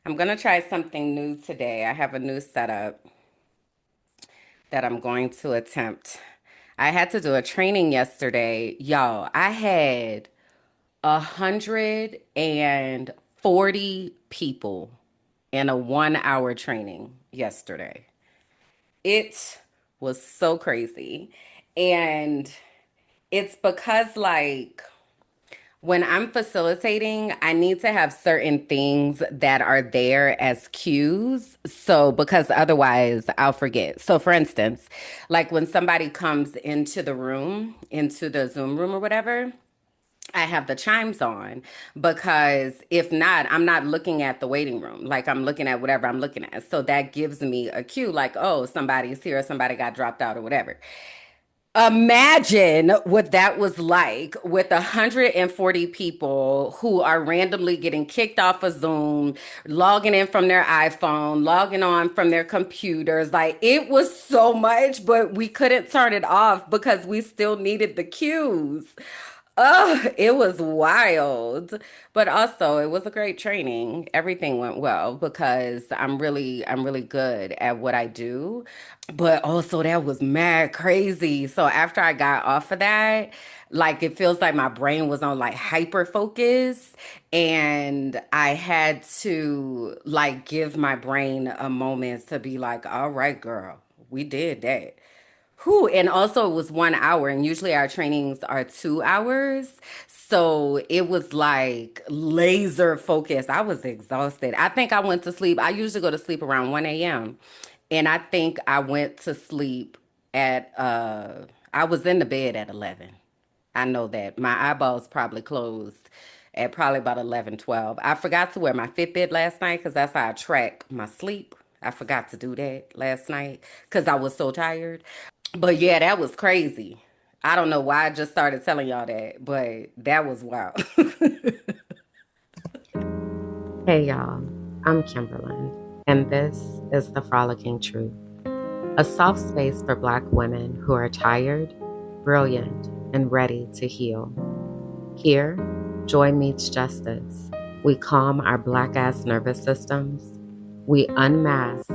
I'm gonna try something new today. I have a new setup that I'm going to attempt. I had to do a training yesterday. Y'all, I had 140 people in a 1 hour training yesterday. It was so crazy. And it's because, like, when I'm facilitating, I need to have certain things that are there as cues. So, because otherwise I'll forget. So, for instance, like when somebody comes into the room, into the Zoom room or whatever, I have the chimes on because if not, I'm not looking at the waiting room. Like I'm looking at whatever I'm looking at. So that gives me a cue like, oh, somebody's here, somebody got dropped out or whatever. Imagine what that was like with 140 people who are randomly getting kicked off of Zoom, logging in from their iPhone, logging on from their computers. Like it was so much, but we couldn't turn it off because we still needed the cues. Oh, it was wild. But also it was a great training. Everything went well because I'm really good at what I do. But also that was mad crazy. So after I got off of that, like it feels like my brain was on like hyper focus and I had to like give my brain a moment to be like, all right, girl, we did that. Whew, and also it was 1 hour, and usually our trainings are 2 hours. So it was like laser focused. I was exhausted. I think I went to sleep. I usually go to sleep around 1 a.m. And I think I went to sleep at I was in the bed at 11. I know that. My eyeballs probably closed at probably about 11, 12. I forgot to wear my Fitbit last night because that's how I track my sleep. I forgot to do that last night because I was so tired. But yeah, that was crazy. I don't know why I just started telling y'all that, but that was wild. Hey y'all, I'm Kimberlyn, and this is the Frolicking Truth, a soft space for Black women who are tired, brilliant, and ready to heal. Here, joy meets justice. We calm our Black ass nervous systems, we unmask,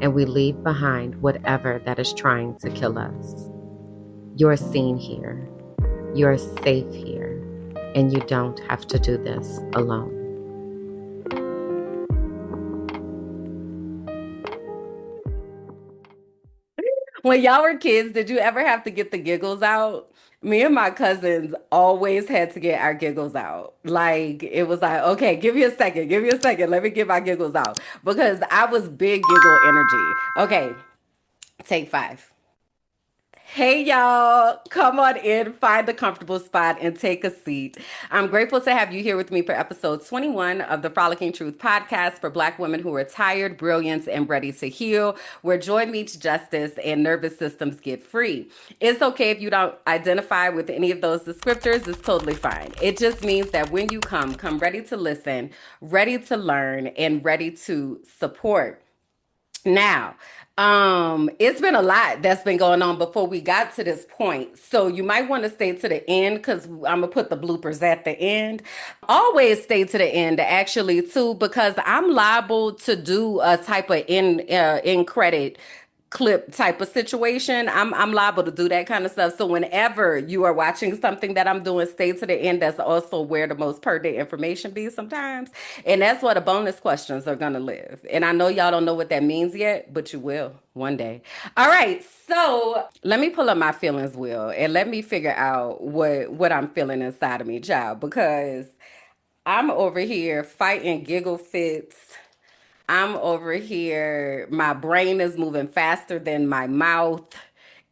and we leave behind whatever that is trying to kill us. You're seen here. You're safe here, and you don't have to do this alone. When y'all were kids, did you ever have to get the giggles out? Me and my cousins always had to get our giggles out. Like, it was like, okay, give me a second, let me get my giggles out. Because I was big giggle energy. Okay, take five. Hey y'all, come on in, find a comfortable spot, and take a seat. I'm grateful to have you here with me for episode 21 of the Frolicking Truth podcast for Black women who are tired, brilliant, and ready to heal, where joy meets justice and nervous systems get free. It's okay if you don't identify with any of those descriptors, it's totally fine. It just means that when you come ready to listen, ready to learn, and ready to support. Now, it's been a lot that's been going on before we got to this point. So you might want to stay to the end because I'm gonna put the bloopers at the end. Always stay to the end, actually, too, because I'm liable to do a type of in credit clip type of situation. I'm liable to do that kind of stuff. So whenever you are watching something that I'm doing, stay to the end. That's also where the most pertinent information be sometimes. And that's where the bonus questions are gonna live. And I know y'all don't know what that means yet, but you will one day. All right, so let me pull up my feelings wheel and let me figure out what I'm feeling inside of me, child, because I'm over here fighting giggle fits. I'm over here. My brain is moving faster than my mouth.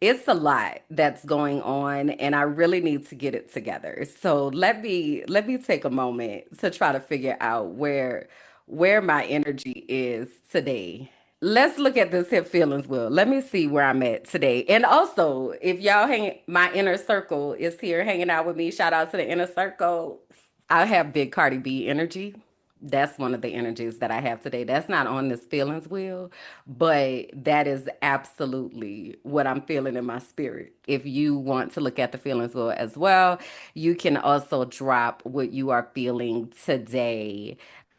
It's a lot that's going on and I really need to get it together. So let me take a moment to try to figure out where my energy is today. Let's look at this hip feelings wheel. Let me see where I'm at today. And also, if y'all hang my inner circle is here hanging out with me, shout out to the inner circle. I have big Cardi B energy. That's one of the energies that I have today. That's not on this feelings wheel, but that is absolutely what I'm feeling in my spirit. If you want to look at the feelings wheel as well, you can also drop what you are feeling today.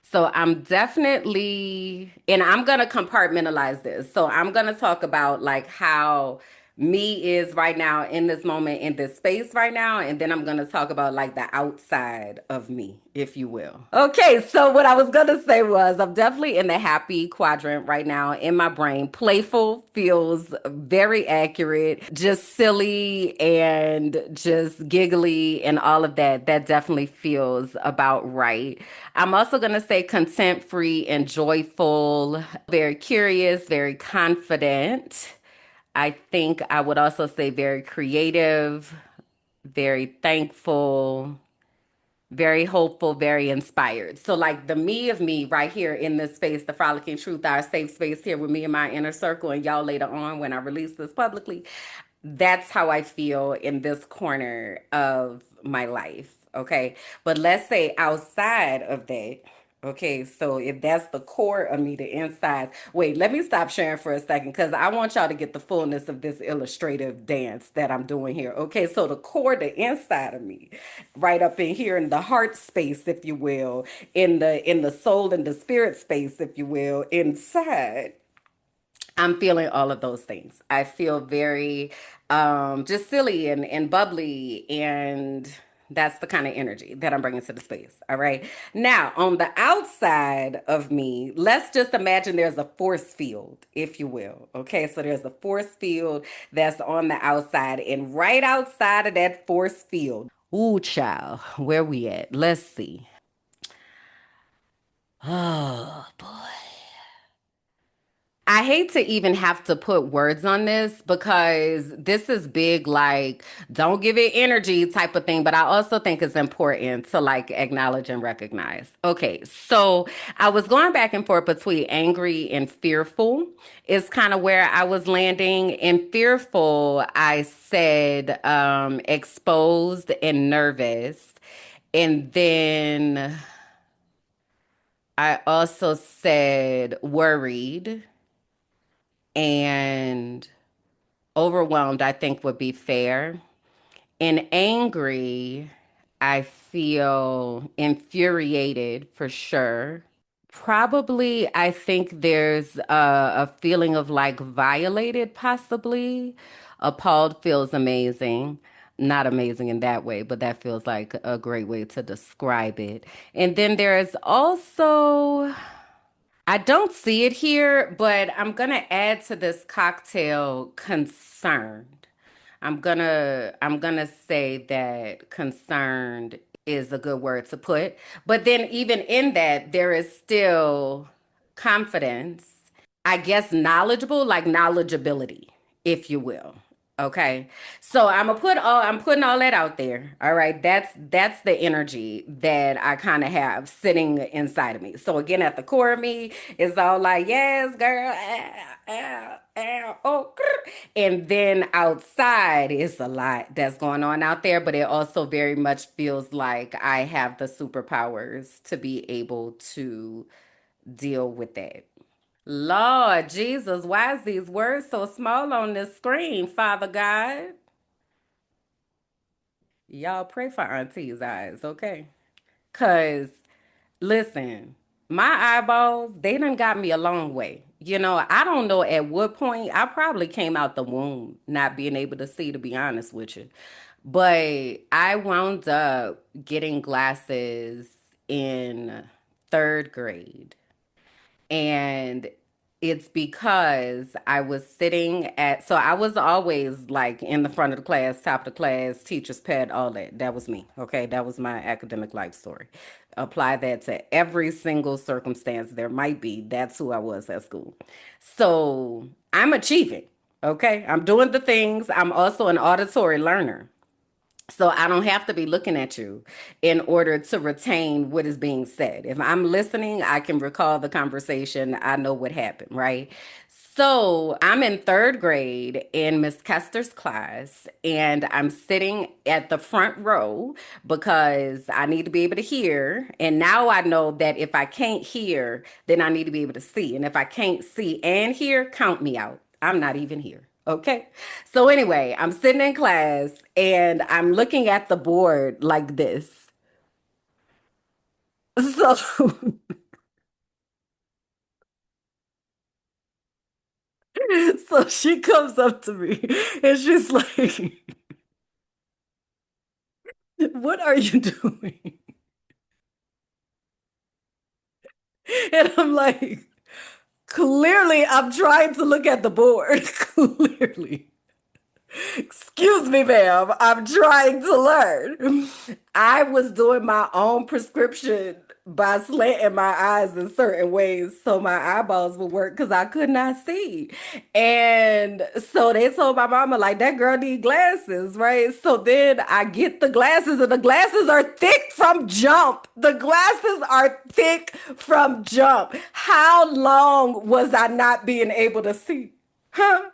So I'm definitely, and I'm going to compartmentalize this. So I'm going to talk about like how me is right now in this moment, in this space right now. And then I'm going to talk about like the outside of me, if you will. Okay. So what I was going to say was I'm definitely in the happy quadrant right now in my brain. Playful feels very accurate, just silly and just giggly and all of that. That definitely feels about right. I'm also going to say content free and joyful, very curious, very confident. I think I would also say very creative, very thankful, very hopeful, very inspired. So, like the me of me right here in this space, the Frolicking Truth, our safe space here with me and my inner circle, and y'all later on when I release this publicly, that's how I feel in this corner of my life. Okay. But let's say outside of that, okay, so if that's the core of me, the inside. Wait, let me stop sharing for a second because I want y'all to get the fullness of this illustrative dance that I'm doing here. Okay, so the core, the inside of me, right up in here in the heart space, if you will, in the soul and the spirit space, if you will, inside. I'm feeling all of those things. I feel very just silly and bubbly, and that's the kind of energy that I'm bringing to the space. All right. Now, on the outside of me, let's just imagine there's a force field, if you will. Okay. So there's a force field that's on the outside, and right outside of that force field, ooh, child, where we at? Let's see. Oh, boy. I hate to even have to put words on this because this is big, like, don't give it energy type of thing. But I also think it's important to like acknowledge and recognize. Okay, so I was going back and forth between angry and fearful, is kind of where I was landing. In fearful, I said exposed and nervous. And then I also said worried and overwhelmed, I think would be fair. And angry, I feel infuriated for sure. Probably, I think there's a feeling of like violated, possibly. Appalled feels amazing. Not amazing in that way, but that feels like a great way to describe it. And then there's also, I don't see it here, but I'm gonna add to this cocktail concerned. I'm gonna say that concerned is a good word to put. But then even in that, there is still confidence, I guess knowledgeable, like knowledgeability, if you will. Okay. So I'm putting all that out there. All right. That's the energy that I kind of have sitting inside of me. So again, at the core of me, it's all like, yes, girl. Oh, grr. And then outside is a lot that's going on out there, but it also very much feels like I have the superpowers to be able to deal with that. Lord Jesus, why is these words so small on this screen, Father God? Y'all pray for Auntie's eyes, okay? Cause listen, my eyeballs, they done got me a long way. You know, I don't know at what point I probably came out the womb not being able to see, to be honest with you. But I wound up getting glasses in third grade. And it's because I was sitting at, so I was always like in the front of the class, top of the class, teacher's pet, all that. That was me. Okay. That was my academic life story. Apply that to every single circumstance there might be. That's who I was at school. So I'm achieving. Okay. I'm doing the things. I'm also an auditory learner. So I don't have to be looking at you in order to retain what is being said. If I'm listening, I can recall the conversation. I know what happened, right? So I'm in third grade in Miss Kester's class, and I'm sitting at the front row because I need to be able to hear. And now I know that if I can't hear, then I need to be able to see. And if I can't see and hear, count me out. I'm not even here. Okay. So anyway, I'm sitting in class and I'm looking at the board like this. So So she comes up to me and she's like, "What are you doing?" And I'm like, "Clearly, I'm trying to look at the board." Clearly. Excuse me, ma'am. I'm trying to learn. I was doing my own prescription by slanting my eyes in certain ways so my eyeballs would work because I could not see. And so they told my mama, like, that girl need glasses, right? So then I get the glasses, and the glasses are thick from jump. The glasses are thick from jump. How long was I not being able to see? Huh?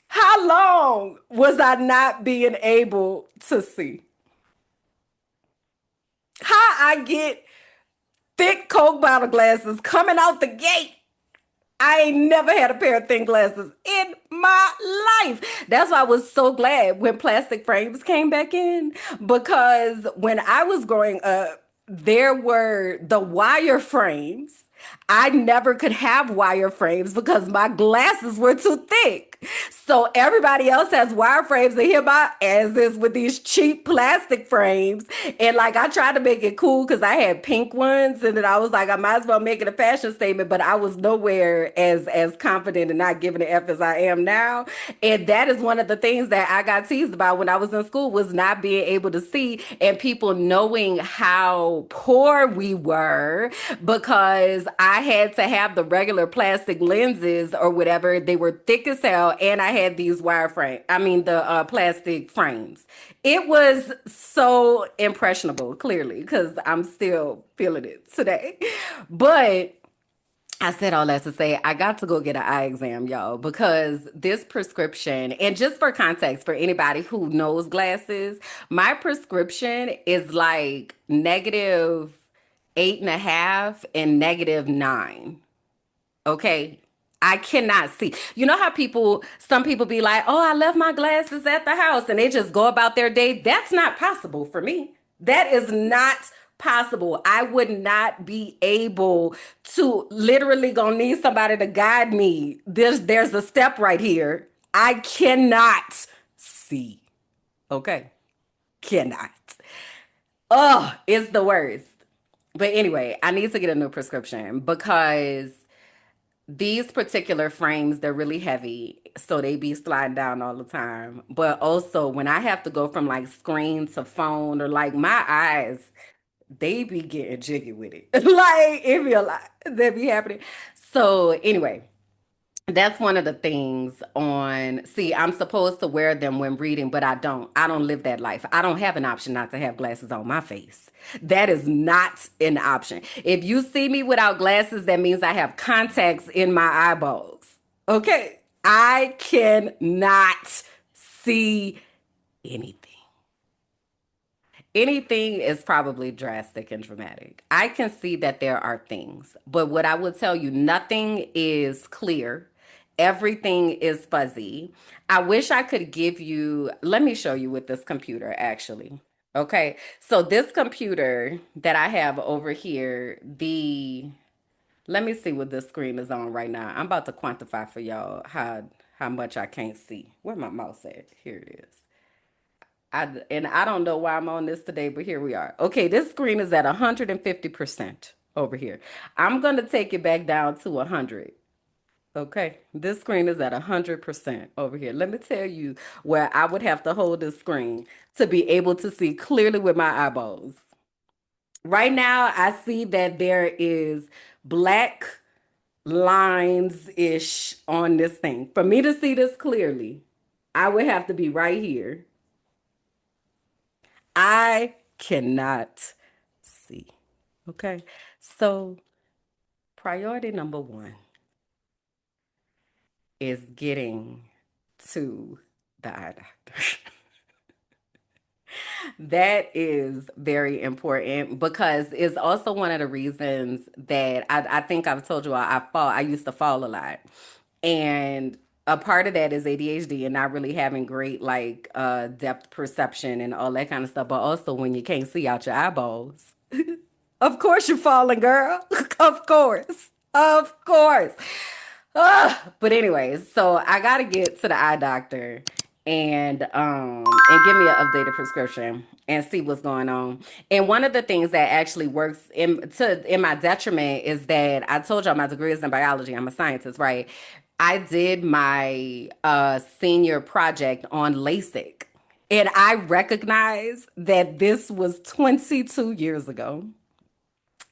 How long was I not being able to see? How I get thick Coke bottle glasses coming out the gate. I ain't never had a pair of thin glasses in my life. That's why I was so glad when plastic frames came back in because when I was growing up, there were the wire frames. I never could have wire frames because my glasses were too thick. So everybody else has wire frames, and here my ass is with these cheap plastic frames. And like I tried to make it cool because I had pink ones, and then I was like, I might as well make it a fashion statement, but I was nowhere as confident and not giving it F as I am now. And that is one of the things that I got teased about when I was in school was not being able to see and people knowing how poor we were because I had to have the regular plastic lenses or whatever. They were thick as hell, and I had these the plastic frames. It was so impressionable, clearly, because I'm still feeling it today. But I said all that to say I got to go get an eye exam, y'all, because this prescription, and just for context, for anybody who knows glasses, my prescription is like -8.5 and -9. Okay. I cannot see. You know how some people be like, oh, I left my glasses at the house and they just go about their day. That's not possible for me. That is not possible. I would not be able to literally gonna need somebody to guide me. There's a step right here. I cannot see. Okay. Cannot. Oh, it's the worst. But anyway, I need to get a new prescription because these particular frames, they're really heavy, so they be sliding down all the time. But also, when I have to go from like screen to phone or like my eyes, they be getting jiggy with it. Like it be a lot that be happening. So anyway, that's one of the things on, see, I'm supposed to wear them when reading, but I don't. I don't live that life. I don't have an option not to have glasses on my face. That is not an option. If you see me without glasses, that means I have contacts in my eyeballs. Okay? I cannot see anything. Anything is probably drastic and dramatic. I can see that there are things, but what I will tell you, nothing is clear. Everything is fuzzy. I wish I could give you, let me show you with this computer actually. Okay, so this computer that I have over here, let me see what this screen is on right now. I'm about to quantify for y'all how much I can't see. Where my mouse at? Here it is. I don't know why I'm on this today, but here we are. Okay, this screen is at 150% over here. I'm gonna take it back down to 100. Okay, this screen is at 100% over here. Let me tell you where I would have to hold this screen to be able to see clearly with my eyeballs. Right now, I see that there is black lines-ish on this thing. For me to see this clearly, I would have to be right here. I cannot see. Okay. So, priority number one is getting to the eye doctor. That is very important because it's also one of the reasons that I think I've told you I used to fall a lot. And a part of that is ADHD and not really having great like depth perception and all that kind of stuff. But also when you can't see out your eyeballs. Of course you're falling, girl. Of course. Of course. But anyways, so I gotta get to the eye doctor and give me an updated prescription and see what's going on. And one of the things that actually works in my detriment is that I told y'all my degree is in biology. I'm a scientist, right? I did my senior project on LASIK. And I recognize that this was 22 years ago,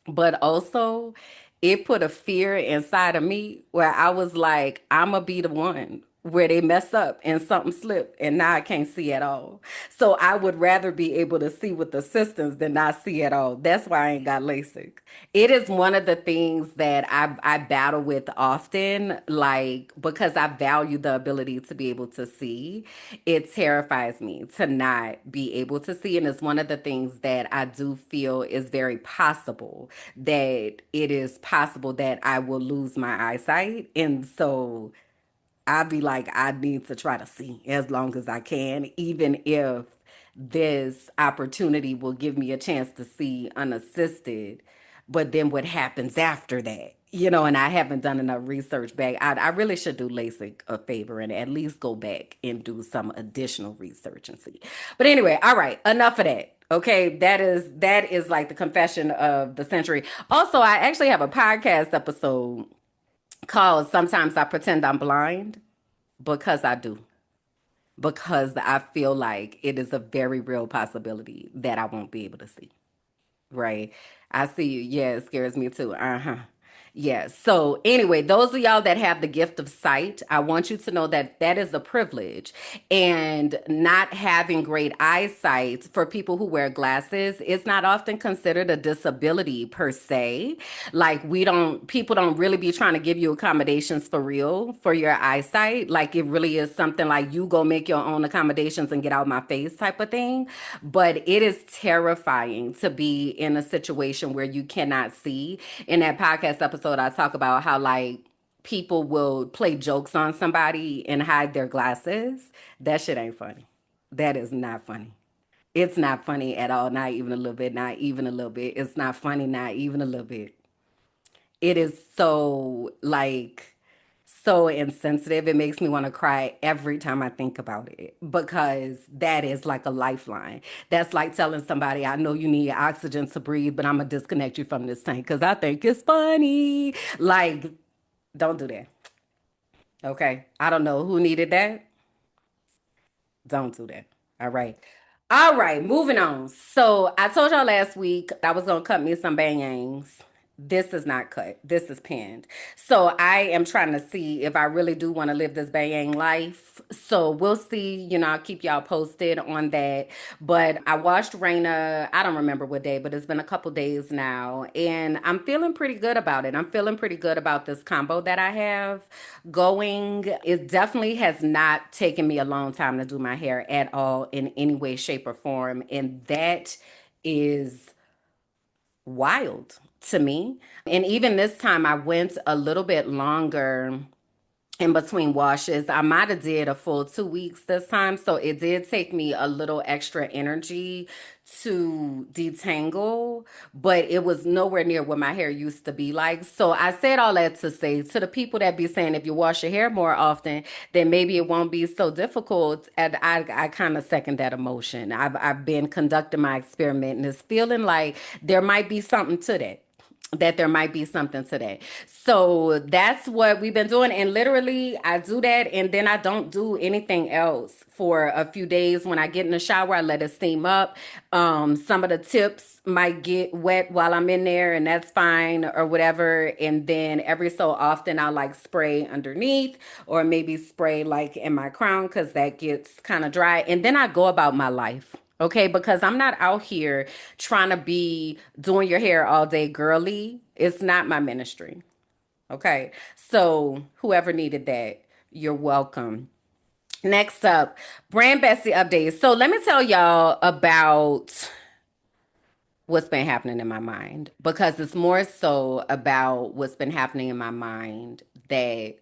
but also it put a fear inside of me where I was like, I'm gonna be the one where they mess up and something slip and now I can't see at all. So I would rather be able to see with assistance than not see at all. That's why I ain't got LASIK. It is one of the things that I battle with often, like because I value the ability to be able to see. It terrifies me to not be able to see, and it's one of the things that I do feel is very possible, that it is possible that I will lose my eyesight, and so I'd be like, I need to try to see as long as I can, even if this opportunity will give me a chance to see unassisted. But then what happens after that? And I haven't done enough research back. I really should do LASIK a favor and at least go back and do some additional research and see. But anyway, all right, enough of that. Okay, that is like the confession of the century. Also, I actually have a podcast episode called Sometimes I Pretend I'm Blind because I do. Because I feel like it is a very real possibility that I won't be able to see. Right. I see you. Yeah, it scares me too. Uh-huh. Yeah. So anyway, those of y'all that have the gift of sight, I want you to know that that is a privilege. And not having great eyesight for people who wear glasses is not often considered a disability per se. Like people don't really be trying to give you accommodations for real for your eyesight. Like it really is something like you go make your own accommodations and get out my face type of thing. But it is terrifying to be in a situation where you cannot see. In that podcast episode, I talk about how like people will play jokes on somebody and hide their glasses. That shit ain't funny. That is not funny. It's not funny at all. Not even a little bit. Not even a little bit. It's not funny. Not even a little bit. It is so like so insensitive. It makes me want to cry every time I think about it because that is like a lifeline. That's like telling somebody, I know you need oxygen to breathe, but I'm going to disconnect you from this tank because I think it's funny. Like, don't do that. Okay. I don't know who needed that. Don't do that. All right. All right, moving on. So I told y'all last week I was gonna cut me some bangs. This is not cut. This is pinned. So I am trying to see if I really do want to live this bang life. So we'll see. I'll keep y'all posted on that. But I watched Raina. I don't remember what day, but it's been a couple days now, and I'm feeling pretty good about it. I'm feeling pretty good about this combo that I have going. It definitely has not taken me a long time to do my hair at all in any way, shape, or form. And that is wild to me. And even this time, I went a little bit longer in between washes. I might have did a full 2 weeks this time. So it did take me a little extra energy to detangle, but it was nowhere near what my hair used to be like. So I said all that to say to the people that be saying if you wash your hair more often, then maybe it won't be so difficult. And I kind of second that emotion. I've been conducting my experiment and it's feeling like there might be something to that, that there might be something to that. So that's what we've been doing. And literally, I do that and then I don't do anything else for a few days. When I get in the shower, I let it steam up. Some of the tips might get wet while I'm in there, and that's fine or whatever. And then every so often, I'll like spray underneath or maybe spray like in my crown because that gets kind of dry. And then I go about my life. Okay, because I'm not out here trying to be doing your hair all day girly. It's not my ministry. Okay, so whoever needed that, you're welcome. Next up, brand bestie updates. So let me tell y'all about what's been happening in my mind because it's more so about what's been happening in my mind that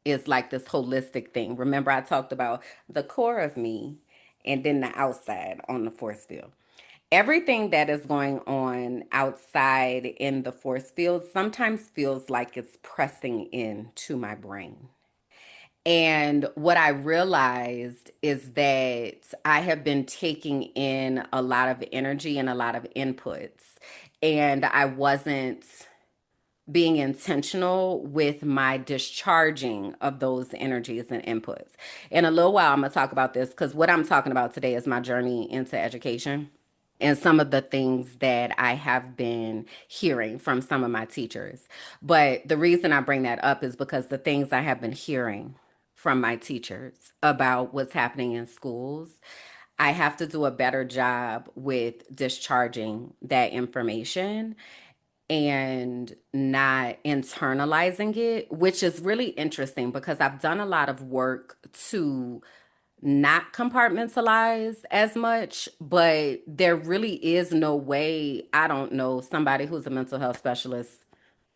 is like this holistic thing. Remember, I talked about the core of me and then the outside on the force field. Everything that is going on outside in the force field sometimes feels like it's pressing in to my brain. And what I realized is that I have been taking in a lot of energy and a lot of inputs, and I wasn't being intentional with my discharging of those energies and inputs. In a little while, I'm going to talk about this because what I'm talking about today is my journey into education and some of the things that I have been hearing from some of my teachers. But the reason I bring that up is because the things I have been hearing from my teachers about what's happening in schools, I have to do a better job with discharging that information and not internalizing it, which is really interesting because I've done a lot of work to not compartmentalize as much, but there really is no way, I don't know, somebody who's a mental health specialist,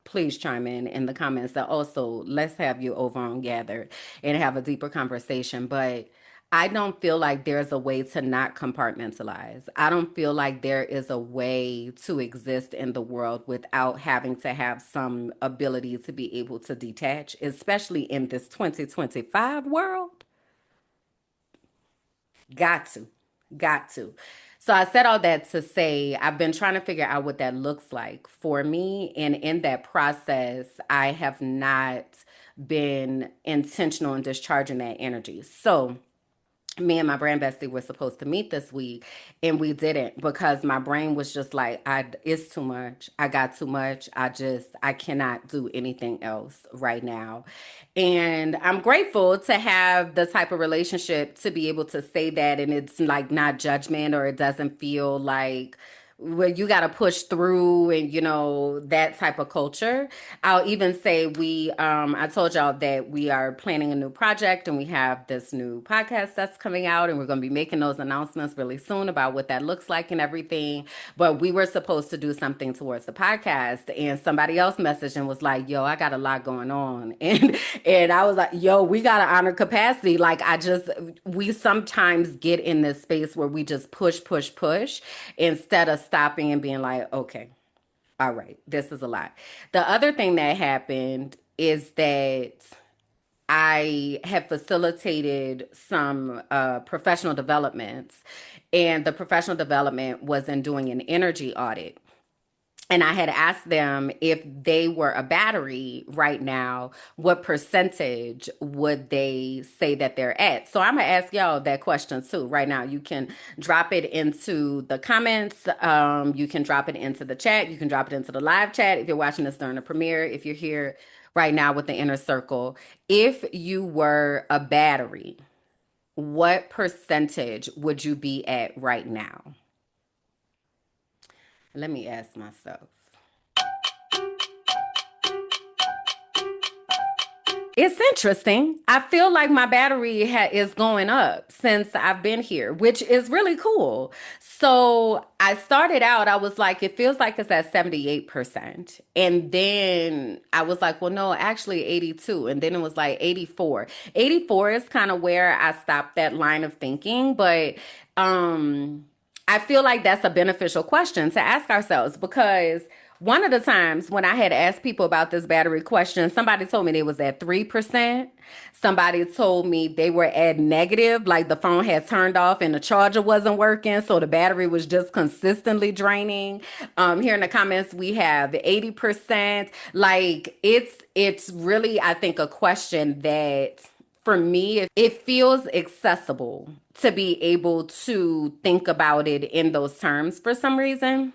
please chime in the comments that also let's have you over on Gathered and have a deeper conversation. But I don't feel like there's a way to not compartmentalize. I don't feel like there is a way to exist in the world without having to have some ability to be able to detach, especially in this 2025 world. Got to. Got to. So I said all that to say I've been trying to figure out what that looks like for me. And in that process, I have not been intentional in discharging that energy. So me and my brand bestie were supposed to meet this week and we didn't because my brain was just like it's too much. I got too much. I cannot do anything else right now. And I'm grateful to have the type of relationship to be able to say that, and it's like not judgment, or it doesn't feel like where you got to push through and that type of culture. I'll even say I told y'all that we are planning a new project and we have this new podcast that's coming out, and we're going to be making those announcements really soon about what that looks like and everything. But we were supposed to do something towards the podcast, and somebody else messaged and was like, yo, I got a lot going on. And I was like, yo, we got to honor capacity. Like, we sometimes get in this space where we just push instead of stopping and being like, okay, all right, this is a lot. The other thing that happened is that I have facilitated some professional developments, and the professional development was in doing an energy audit. And I had asked them if they were a battery right now, what percentage would they say that they're at? So I'm gonna ask y'all that question too right now. You can drop it into the comments. You can drop it into the chat. You can drop it into the live chat if you're watching this during the premiere. If you're here right now with the inner circle, if you were a battery, what percentage would you be at right now? Let me ask myself. It's interesting. I feel like my battery is going up since I've been here, which is really cool. So I started out, I was like, it feels like it's at 78%. And then I was like, well, no, actually 82. And then it was like 84. 84 is kind of where I stopped that line of thinking. But I feel like that's a beneficial question to ask ourselves because one of the times when I had asked people about this battery question, somebody told me they was at 3%. Somebody told me they were at negative, like the phone had turned off and the charger wasn't working, so the battery was just consistently draining. Here in the comments, we have 80%. Like it's really, I think, a question that for me, it feels accessible to be able to think about it in those terms for some reason.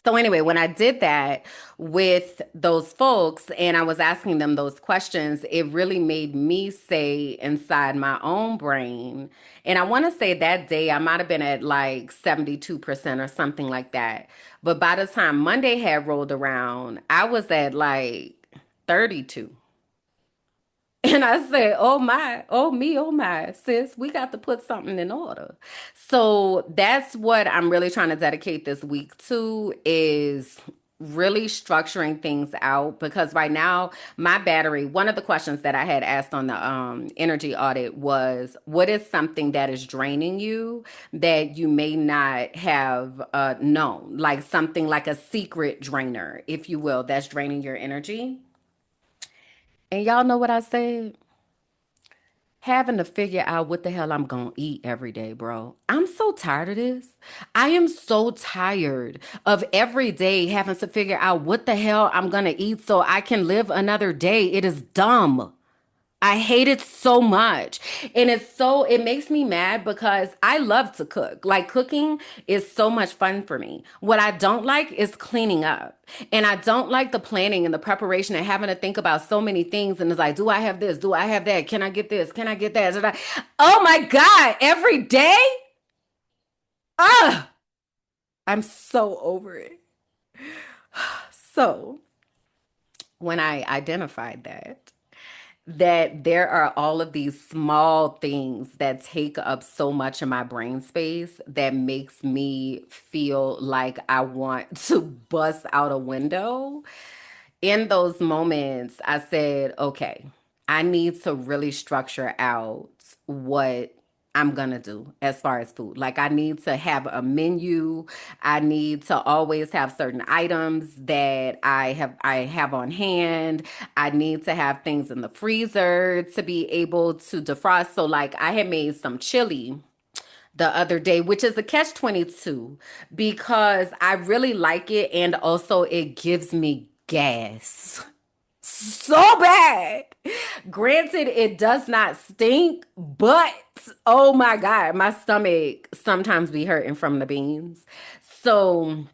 So anyway, when I did that with those folks and I was asking them those questions, it really made me say inside my own brain. And I want to say that day I might have been at like 72% or something like that. But by the time Monday had rolled around, I was at like 32. And I said, oh my, oh me, oh my, sis, we got to put something in order. So that's what I'm really trying to dedicate this week to is really structuring things out because right now my battery, one of the questions that I had asked on the energy audit was what is something that is draining you that you may not have known, like something like a secret drainer, if you will, that's draining your energy. And y'all know what I said? Having to figure out what the hell I'm gonna eat every day, bro. I'm so tired of this. I am so tired of every day having to figure out what the hell I'm gonna eat so I can live another day. It is dumb. I hate it so much. And it makes me mad because I love to cook. Like cooking is so much fun for me. What I don't like is cleaning up. And I don't like the planning and the preparation and having to think about so many things. And it's like, do I have this? Do I have that? Can I get this? Can I get that? Oh my God, every day? Ah, I'm so over it. So when I identified that there are all of these small things that take up so much of my brain space that makes me feel like I want to bust out a window. In those moments, I said, okay, I need to really structure out what I'm gonna do as far as food. Like I need to have a menu. I need to always have certain items that I have on hand. I need to have things in the freezer to be able to defrost. So like I had made some chili the other day, which is a catch 22 because I really like it and also it gives me gas so bad. Granted, it does not stink, but oh my God, my stomach sometimes be hurting from the beans. So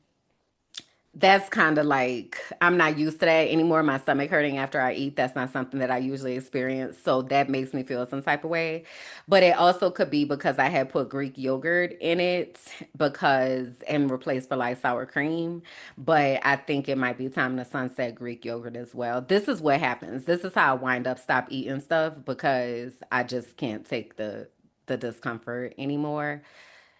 that's kind of like I'm not used to that anymore. My stomach hurting after I eat. That's not something that I usually experience. So that makes me feel some type of way. But it also could be because I had put Greek yogurt in it because and replaced for like sour cream. But I think it might be time to sunset Greek yogurt as well. This is what happens. This is how I wind up stop eating stuff because I just can't take the discomfort anymore.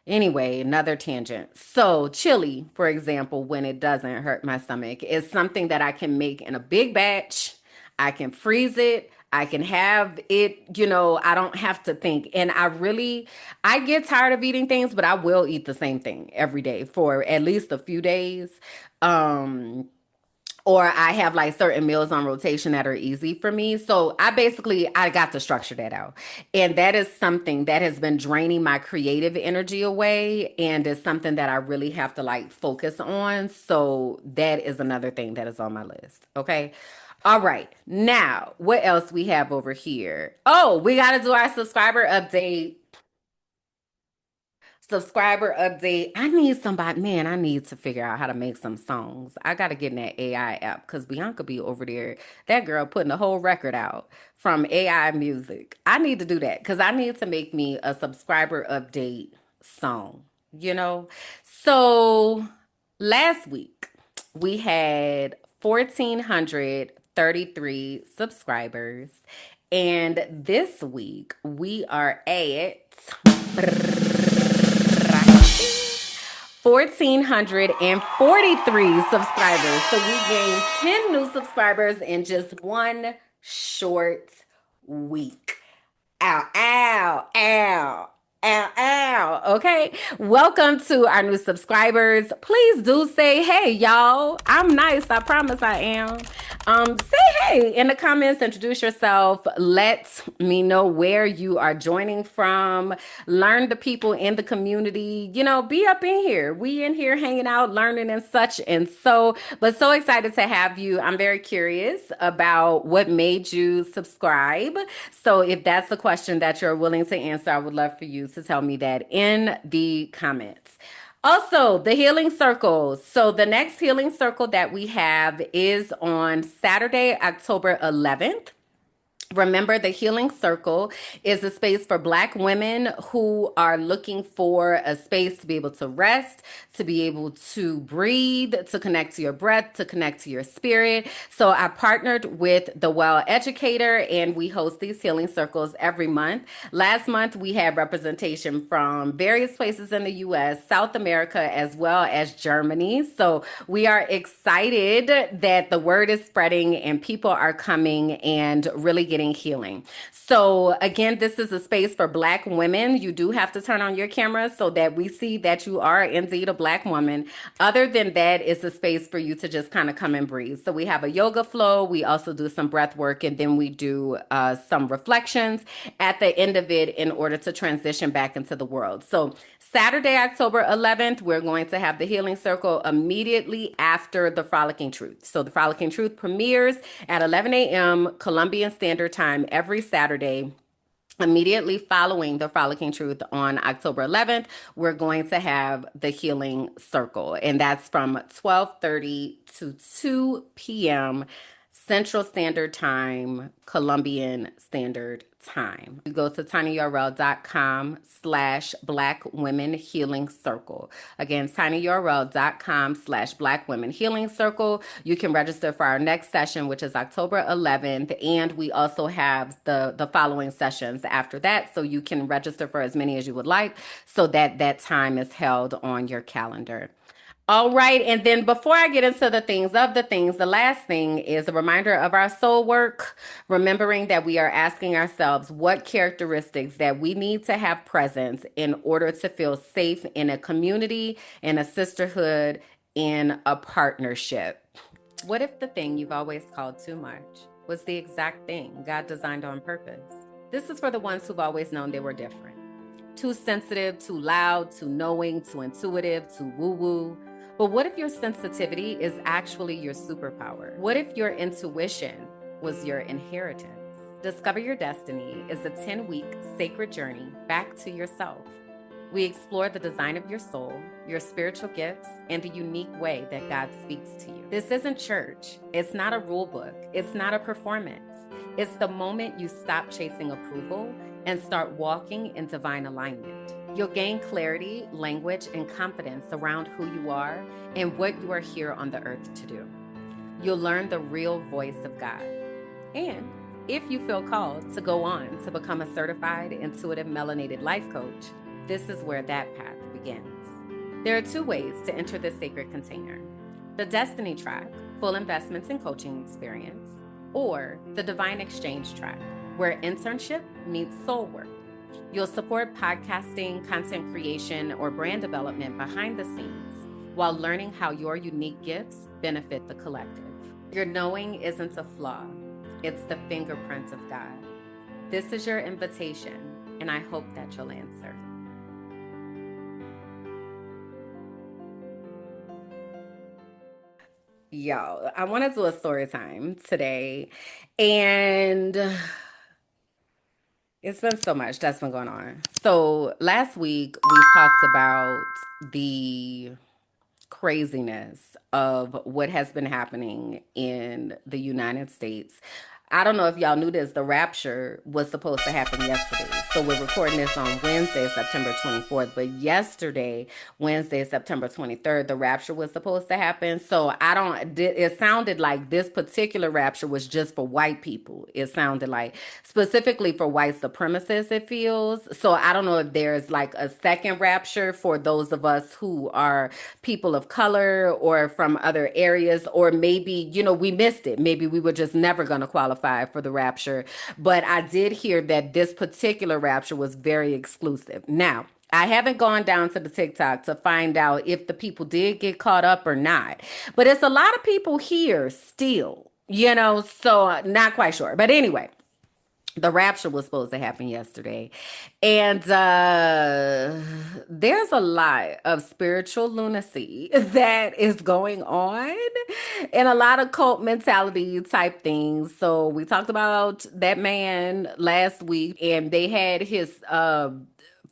Anyway, another tangent. So, chili, for example, when it doesn't hurt my stomach, is something that I can make in a big batch. I can freeze it. I can have it, I don't have to think. And I get tired of eating things, but I will eat the same thing every day for at least a few days. Um, or I have like certain meals on rotation that are easy for me. So I got to structure that out. And that is something that has been draining my creative energy away and is something that I really have to like focus on. So that is another thing that is on my list. Okay. All right. Now, what else we have over here? Oh, we got to do our subscriber update. Subscriber update. I need somebody, man, I need to figure out how to make some songs. I got to get in that AI app because Bianca be over there. That girl putting a whole record out from AI music. I need to do that because I need to make me a subscriber update song, you know? So last week we had 1,433 subscribers. And this week we are at 1,443 subscribers. So we gained 10 new subscribers in just one short week. Ow, ow, ow. Ow, ow. Okay. Welcome to our new subscribers. Please do say hey, y'all. I'm nice. I promise I am. Say hey in the comments, introduce yourself. Let me know where you are joining from. Learn the people in the community. Be up in here. We in here hanging out, learning and such. And but so excited to have you. I'm very curious about what made you subscribe. So if that's the question that you're willing to answer, I would love for you to tell me that in the comments. Also, the healing circles. So the next healing circle that we have is on Saturday, October 11th. Remember, the Healing Circle is a space for Black women who are looking for a space to be able to rest, to be able to breathe, to connect to your breath, to connect to your spirit. So I partnered with the Well Educator, and we host these healing circles every month. Last month, we had representation from various places in the US, South America, as well as Germany. So we are excited that the word is spreading and people are coming and really getting healing. So again, this is a space for Black women. You do have to turn on your camera so that we see that you are indeed a Black woman. Other than that, it's a space for you to just kind of come and breathe. So we have a yoga flow. We also do some breath work, and then we do some reflections at the end of it in order to transition back into the world. So Saturday, October 11th, we're going to have the Healing Circle immediately after the Frolicking Truth. So the Frolicking Truth premieres at 11 a.m. Colombian Standard Time every Saturday. Immediately following the Frolicking Truth on October 11th, we're going to have the Healing Circle, and that's from 12:30 to 2 p.m. Central Standard Time, Colombian Standard Time. You go to tinyurl.com/Black Women Healing Circle. Again, tinyurl.com/Black Women Healing Circle. You can register for our next session, which is October 11th. And we also have the following sessions after that. So you can register for as many as you would like so that that time is held on your calendar. All right. And then before I get into the things, the last thing is a reminder of our soul work, remembering that we are asking ourselves what characteristics that we need to have present in order to feel safe in a community, in a sisterhood, in a partnership. What if the thing you've always called too much was the exact thing God designed on purpose? This is for the ones who've always known they were different. Too sensitive, too loud, too knowing, too intuitive, too woo woo. But what if your sensitivity is actually your superpower? What if your intuition was your inheritance? Discover Your Destiny is a 10-week sacred journey back to yourself. We explore the design of your soul, your spiritual gifts, and the unique way that God speaks to you. This isn't church. It's not a rule book. It's not a performance. It's the moment you stop chasing approval and start walking in divine alignment. You'll gain clarity, language, and confidence around who you are and what you are here on the earth to do. You'll learn the real voice of God. And if you feel called to go on to become a certified intuitive melanated life coach, this is where that path begins. There are 2 ways to enter this sacred container: the Destiny track, full investments and coaching experience, or the Divine Exchange track, where internship meets soul work. You'll support podcasting, content creation, or brand development behind the scenes while learning how your unique gifts benefit the collective. Your knowing isn't a flaw, it's the fingerprint of God. This is your invitation, and I hope that you'll answer. Yo, I want to do a story time today, and it's been so much that's been going on. So last week we talked about the craziness of what has been happening in the United States. I don't know if y'all knew this. The rapture was supposed to happen yesterday. So we're recording this on Wednesday, September 24th. But yesterday, Wednesday, September 23rd, the rapture was supposed to happen. So it sounded like this particular rapture was just for white people. It sounded like specifically for white supremacists, it feels. So I don't know if there's like a second rapture for those of us who are people of color or from other areas, or maybe, we missed it. Maybe we were just never going to qualify for the rapture. But I did hear that this particular rapture was very exclusive. Now, I haven't gone down to the TikTok to find out if the people did get caught up or not. But it's a lot of people here still, so not quite sure. But anyway, the rapture was supposed to happen yesterday. And there's a lot of spiritual lunacy that is going on and a lot of cult mentality type things. So we talked about that man last week, and they had his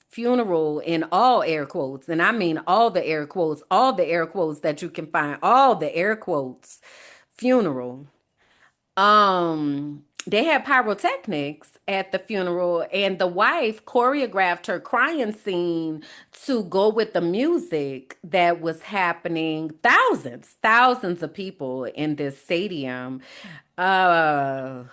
funeral in all air quotes. And I mean all the air quotes that you can find, all the air quotes funeral. they had pyrotechnics at the funeral, and the wife choreographed her crying scene to go with the music that was happening. Thousands of people in this stadium. Uh,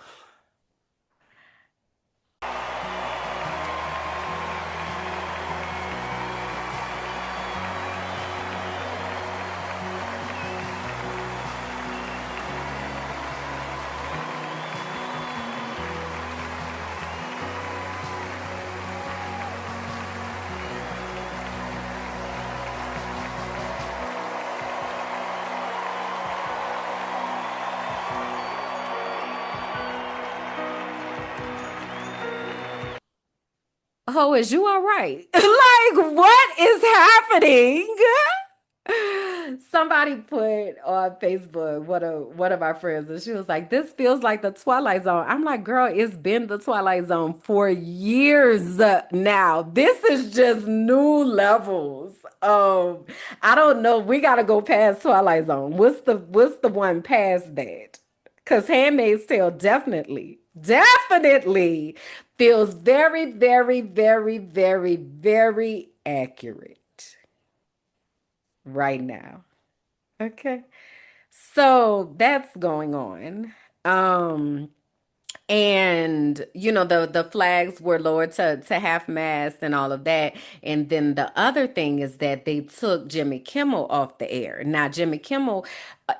oh, is you all right? Like, what is happening? Somebody put on Facebook, one of our friends, and she was like, "This feels like the Twilight Zone." I'm like, "Girl, it's been the Twilight Zone for years now. This is just new levels." I don't know. We gotta go past Twilight Zone. What's the one past that? Because Handmaid's Tale definitely feels very, very, very, very, very accurate right now. Okay. So that's going on. Um, and the flags were lowered to half mast and all of that. And then the other thing is that they took Jimmy Kimmel off the air. Now Jimmy Kimmel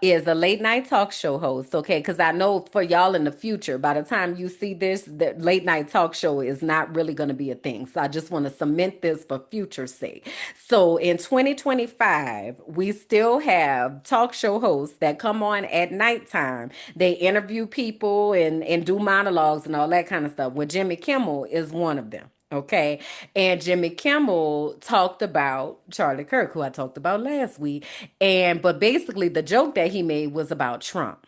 is a late night talk show host, okay? Because I know for y'all in the future, by the time you see this, the late night talk show is not really going to be a thing. So I just want to cement this for future sake. So in 2025, we still have talk show hosts that come on at nighttime. They interview people and do monologues and all that kind of stuff. Well, Jimmy Kimmel is one of them. Okay. And Jimmy Kimmel talked about Charlie Kirk, who I talked about last week. But basically the joke that he made was about Trump.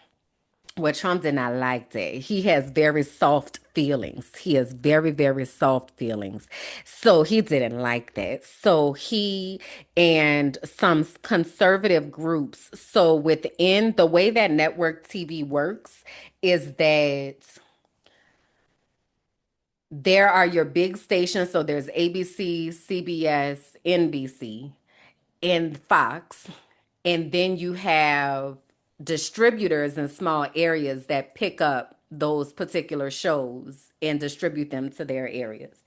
Well, Trump did not like that. He has very soft feelings. He has very, very soft feelings. So he didn't like that. So he and some conservative groups. So within the way that network TV works is that there are your big stations. So there's ABC, CBS, NBC, and Fox. And then you have distributors in small areas that pick up those particular shows and distribute them to their areas.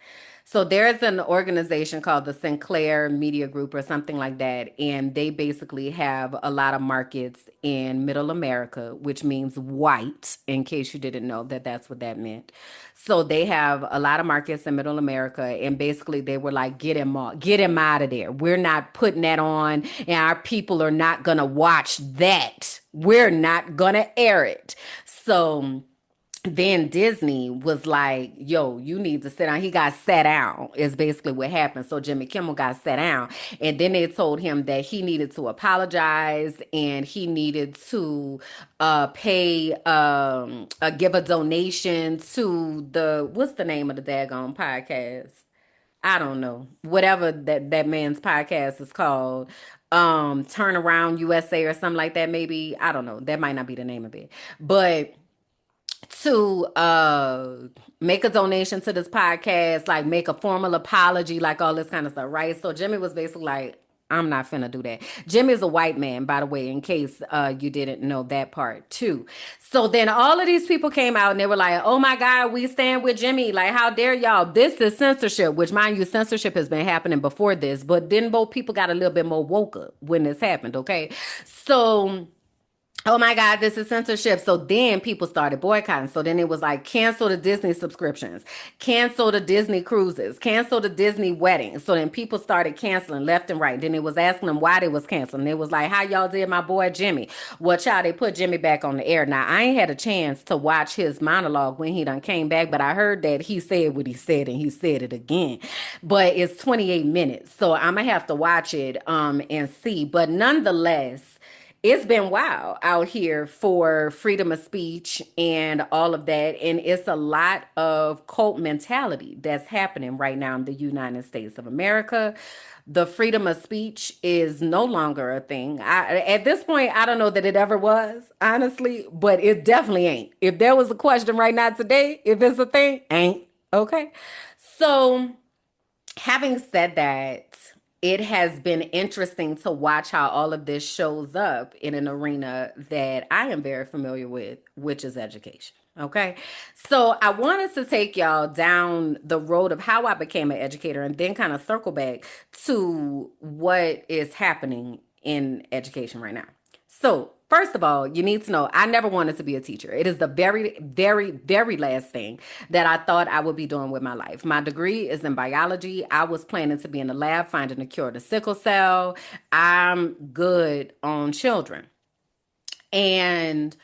So there's an organization called the Sinclair Media Group or something like that, and they basically have a lot of markets in Middle America, which means white, in case you didn't know that that's what that meant. So they have a lot of markets in Middle America, and basically they were like, get him out of there. We're not putting that on, and our people are not gonna watch that. We're not gonna air it. So then Disney was like, yo, you need to sit down. He got sat down, is basically what happened. So Jimmy Kimmel got sat down. And then they told him that he needed to apologize and he needed to give a donation to what's the name of the daggone podcast? I don't know. Whatever that man's podcast is called. Turn Around USA or something like that, maybe. I don't know. That might not be the name of it. But to make a donation to this podcast, like make a formal apology, like all this kind of stuff, right? So Jimmy was basically like, I'm not finna do that. Jimmy is a white man, by the way, in case you didn't know that part too. So then all of these people came out and they were like, oh my God, we stand with Jimmy. Like, how dare y'all? This is censorship, which mind you, censorship has been happening before this, but then both people got a little bit more woke up when this happened, okay? So oh my God, this is censorship. So then people started boycotting. So then it was like cancel the Disney subscriptions, cancel the Disney cruises, cancel the Disney weddings. So then people started canceling left and right. Then it was asking them why they was canceling. It was like, how y'all did my boy Jimmy? Well, child, they put Jimmy back on the air. Now, I ain't had a chance to watch his monologue when he done came back, but I heard that he said what he said and he said it again. But it's 28 minutes. So I'm going to have to watch it and see. But nonetheless, it's been wild out here for freedom of speech and all of that. And it's a lot of cult mentality that's happening right now in the United States of America. The freedom of speech is no longer a thing. At this point, I don't know that it ever was, honestly, but it definitely ain't. If there was a question right now today, if it's a thing, ain't. Okay. So, having said that, it has been interesting to watch how all of this shows up in an arena that I am very familiar with, which is education. Okay. So I wanted to take y'all down the road of how I became an educator and then kind of circle back to what is happening in education right now. So, first of all, you need to know I never wanted to be a teacher. It is the very, very, very last thing that I thought I would be doing with my life. My degree is in biology. I was planning to be in the lab finding a cure to sickle cell. I'm good on children. And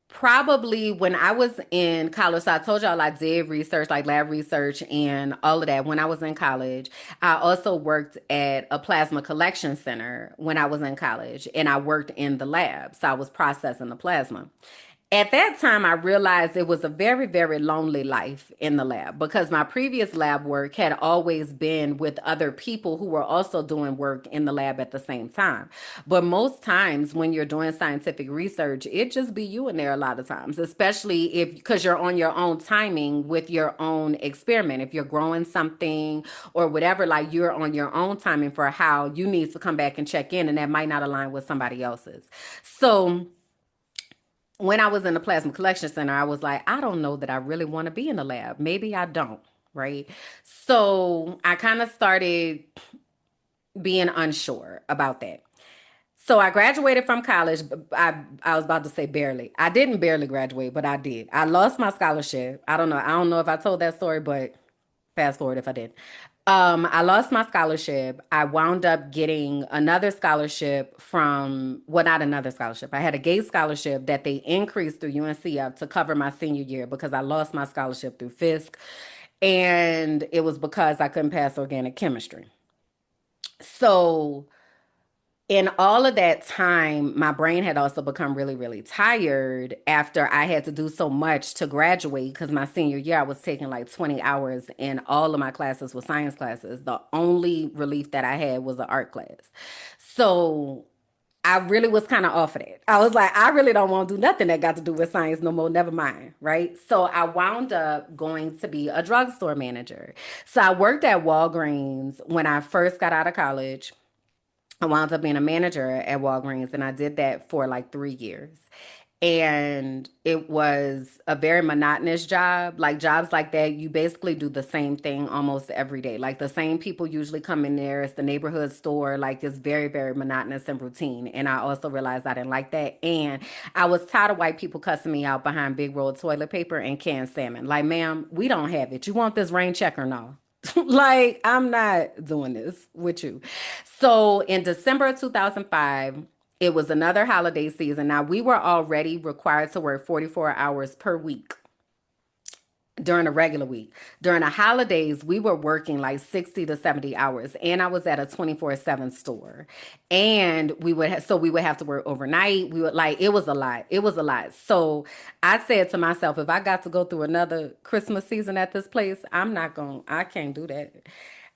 probably when I was in college, so I told y'all I did research, like lab research and all of that. When I was in college, I also worked at a plasma collection center when I was in college, and I worked in the lab. So I was processing the plasma. At that time, I realized it was a very, very lonely life in the lab because my previous lab work had always been with other people who were also doing work in the lab at the same time. But most times when you're doing scientific research, it just be you in there a lot of times, especially if because you're on your own timing with your own experiment. If you're growing something or whatever, like you're on your own timing for how you need to come back and check in, and that might not align with somebody else's. So, when I was in the plasma collection center, I was like, I don't know that I really want to be in the lab. Maybe I don't, right? So I kind of started being unsure about that. So I graduated from college. I was about to say barely. I didn't barely graduate, but I did. I lost my scholarship. I don't know. I don't know if I told that story, but fast forward if I did. I lost my scholarship. I wound up getting another scholarship from, well, not another scholarship. I had a gay scholarship that they increased through UNCF to cover my senior year because I lost my scholarship through FISC. And it was because I couldn't pass organic chemistry. So, in all of that time, my brain had also become really, really tired after I had to do so much to graduate because my senior year I was taking like 20 hours and all of my classes were science classes. The only relief that I had was an art class. So I really was kind of off of that. I was like, I really don't want to do nothing that got to do with science no more, never mind, right? So I wound up going to be a drugstore manager. So I worked at Walgreens when I first got out of college. I wound up being a manager at Walgreens, and I did that for like 3 years. And it was a very monotonous job. Like jobs like that, you basically do the same thing almost every day. Like the same people usually come in there. It's the neighborhood store. Like it's very, very monotonous and routine. And I also realized I didn't like that. And I was tired of white people cussing me out behind big roll of toilet paper and canned salmon. Like, ma'am, we don't have it. You want this rain check or no? Like, I'm not doing this with you. So in December of 2005, it was another holiday season. Now, we were already required to work 44 hours per week during a regular week. During the holidays, we were working like 60 to 70 hours. And I was at a 24/7 store. And we would have to work overnight. We would like it was a lot. It was a lot. So I said to myself, if I got to go through another Christmas season at this place, I can't do that.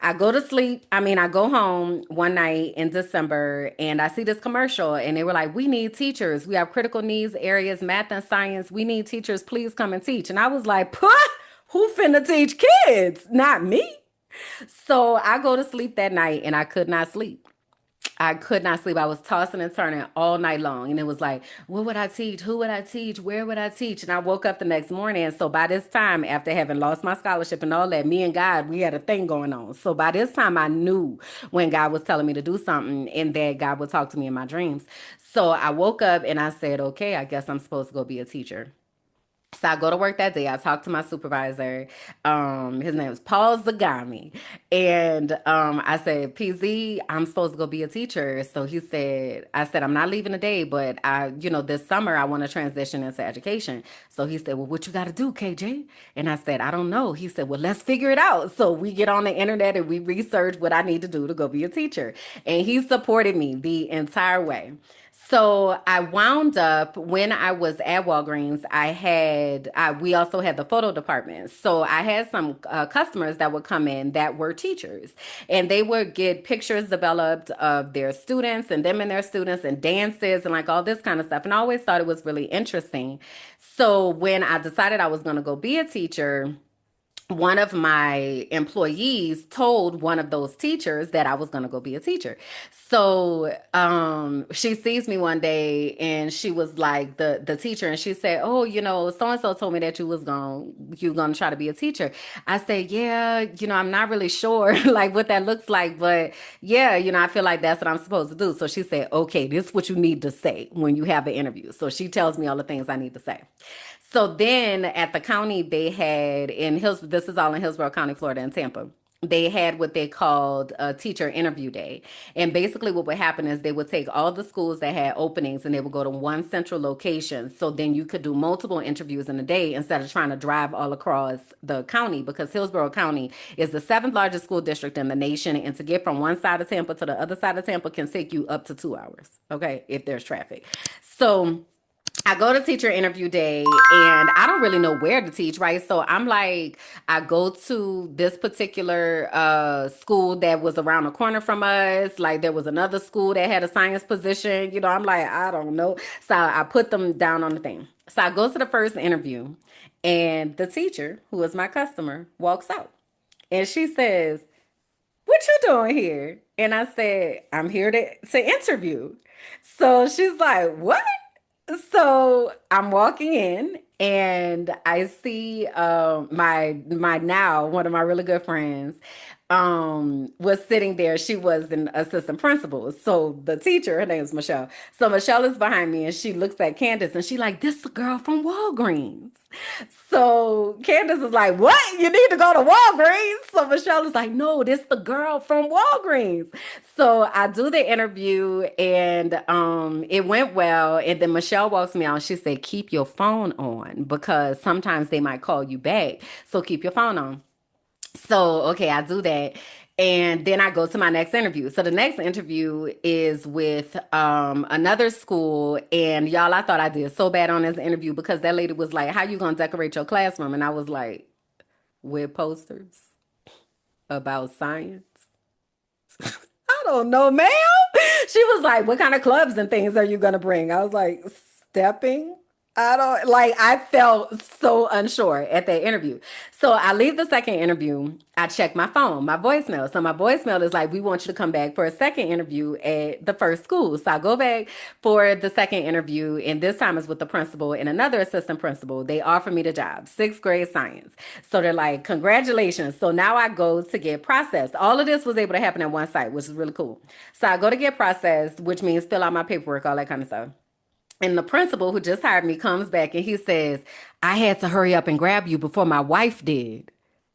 I go to sleep. I mean, I go home one night in December and I see this commercial and they were like, we need teachers. We have critical needs areas, math and science. We need teachers. Please come and teach. And I was like, "Puh, who finna teach kids? Not me." So I go to sleep that night and I could not sleep. I could not sleep. I was tossing and turning all night long. And it was like, what would I teach? Who would I teach? Where would I teach? And I woke up the next morning. And so by this time, after having lost my scholarship and all that, me and God, we had a thing going on. So by this time, I knew when God was telling me to do something and that God would talk to me in my dreams. So I woke up and I said, okay, I guess I'm supposed to go be a teacher. So I go to work that day. I talk to my supervisor. His name is Paul Zagami. And I said, PZ, I'm supposed to go be a teacher. So I said, I'm not leaving today, but this summer I want to transition into education. So he said, well, what you got to do, KJ? And I said, I don't know. He said, well, let's figure it out. So we get on the internet and we research what I need to do to go be a teacher. And he supported me the entire way. So I wound up when I was at Walgreens. We also had the photo department. So I had some customers that would come in that were teachers, and they would get pictures developed of their students and them and their students and dances and like all this kind of stuff. And I always thought it was really interesting. So when I decided I was going to go be a teacher, one of my employees told one of those teachers that I was going to go be a teacher. So she sees me one day and she was like the teacher, and she said, "Oh, so and so told me that you gonna try to be a teacher." I said, "Yeah, I'm not really sure like what that looks like, but yeah, I feel like that's what I'm supposed to do." So she said, "Okay, this is what you need to say when you have an interview." So she tells me all the things I need to say. So then at the county, they had this is all in Hillsborough County, Florida, and Tampa. They had what they called a teacher interview day. And basically, what would happen is they would take all the schools that had openings and they would go to one central location. So then you could do multiple interviews in a day instead of trying to drive all across the county, because Hillsborough County is the seventh largest school district in the nation. And to get from one side of Tampa to the other side of Tampa can take you up to 2 hours, okay, if there's traffic. So I go to teacher interview day and I don't really know where to teach, right? So I'm like, I go to this particular school that was around the corner from us. Like there was another school that had a science position. I'm like, I don't know. So I put them down on the thing. So I go to the first interview and the teacher, who is my customer, walks out. And she says, "What you doing here?" And I said, "I'm here to interview." So she's like, "What?" So I'm walking in and I see my now one of my really good friends was sitting there. She was an assistant principal. So the teacher, her name is Michelle. So Michelle is behind me and she looks at Candace and she like, "This the girl from Walgreens." So Candace is like, "What? You need to go to Walgreens?" So Michelle is like, "No, this the girl from Walgreens." So I do the interview and it went well. And then Michelle walks me out. She said, "Keep your phone on because sometimes they might call you back. So keep your phone on." So, okay, I do that. And then I go to my next interview. So the next interview is with another school. And y'all, I thought I did so bad on this interview because that lady was like, "How you gonna decorate your classroom?" And I was like, "With posters about science." I don't know, ma'am. She was like, "What kind of clubs and things are you gonna bring?" I was like, "Stepping." I don't like, I felt so unsure at that interview. So I leave the second interview. I check my phone, my voicemail. So my voicemail is like, "We want you to come back for a second interview at the first school." So I go back for the second interview, and this time is with the principal and another assistant principal. They offer me the job, sixth grade science. So they're like, "Congratulations." So now I go to get processed. All of this was able to happen at one site, which is really cool. So I go to get processed, which means fill out my paperwork, all that kind of stuff. And the principal who just hired me comes back and he says, "I had to hurry up and grab you before my wife did."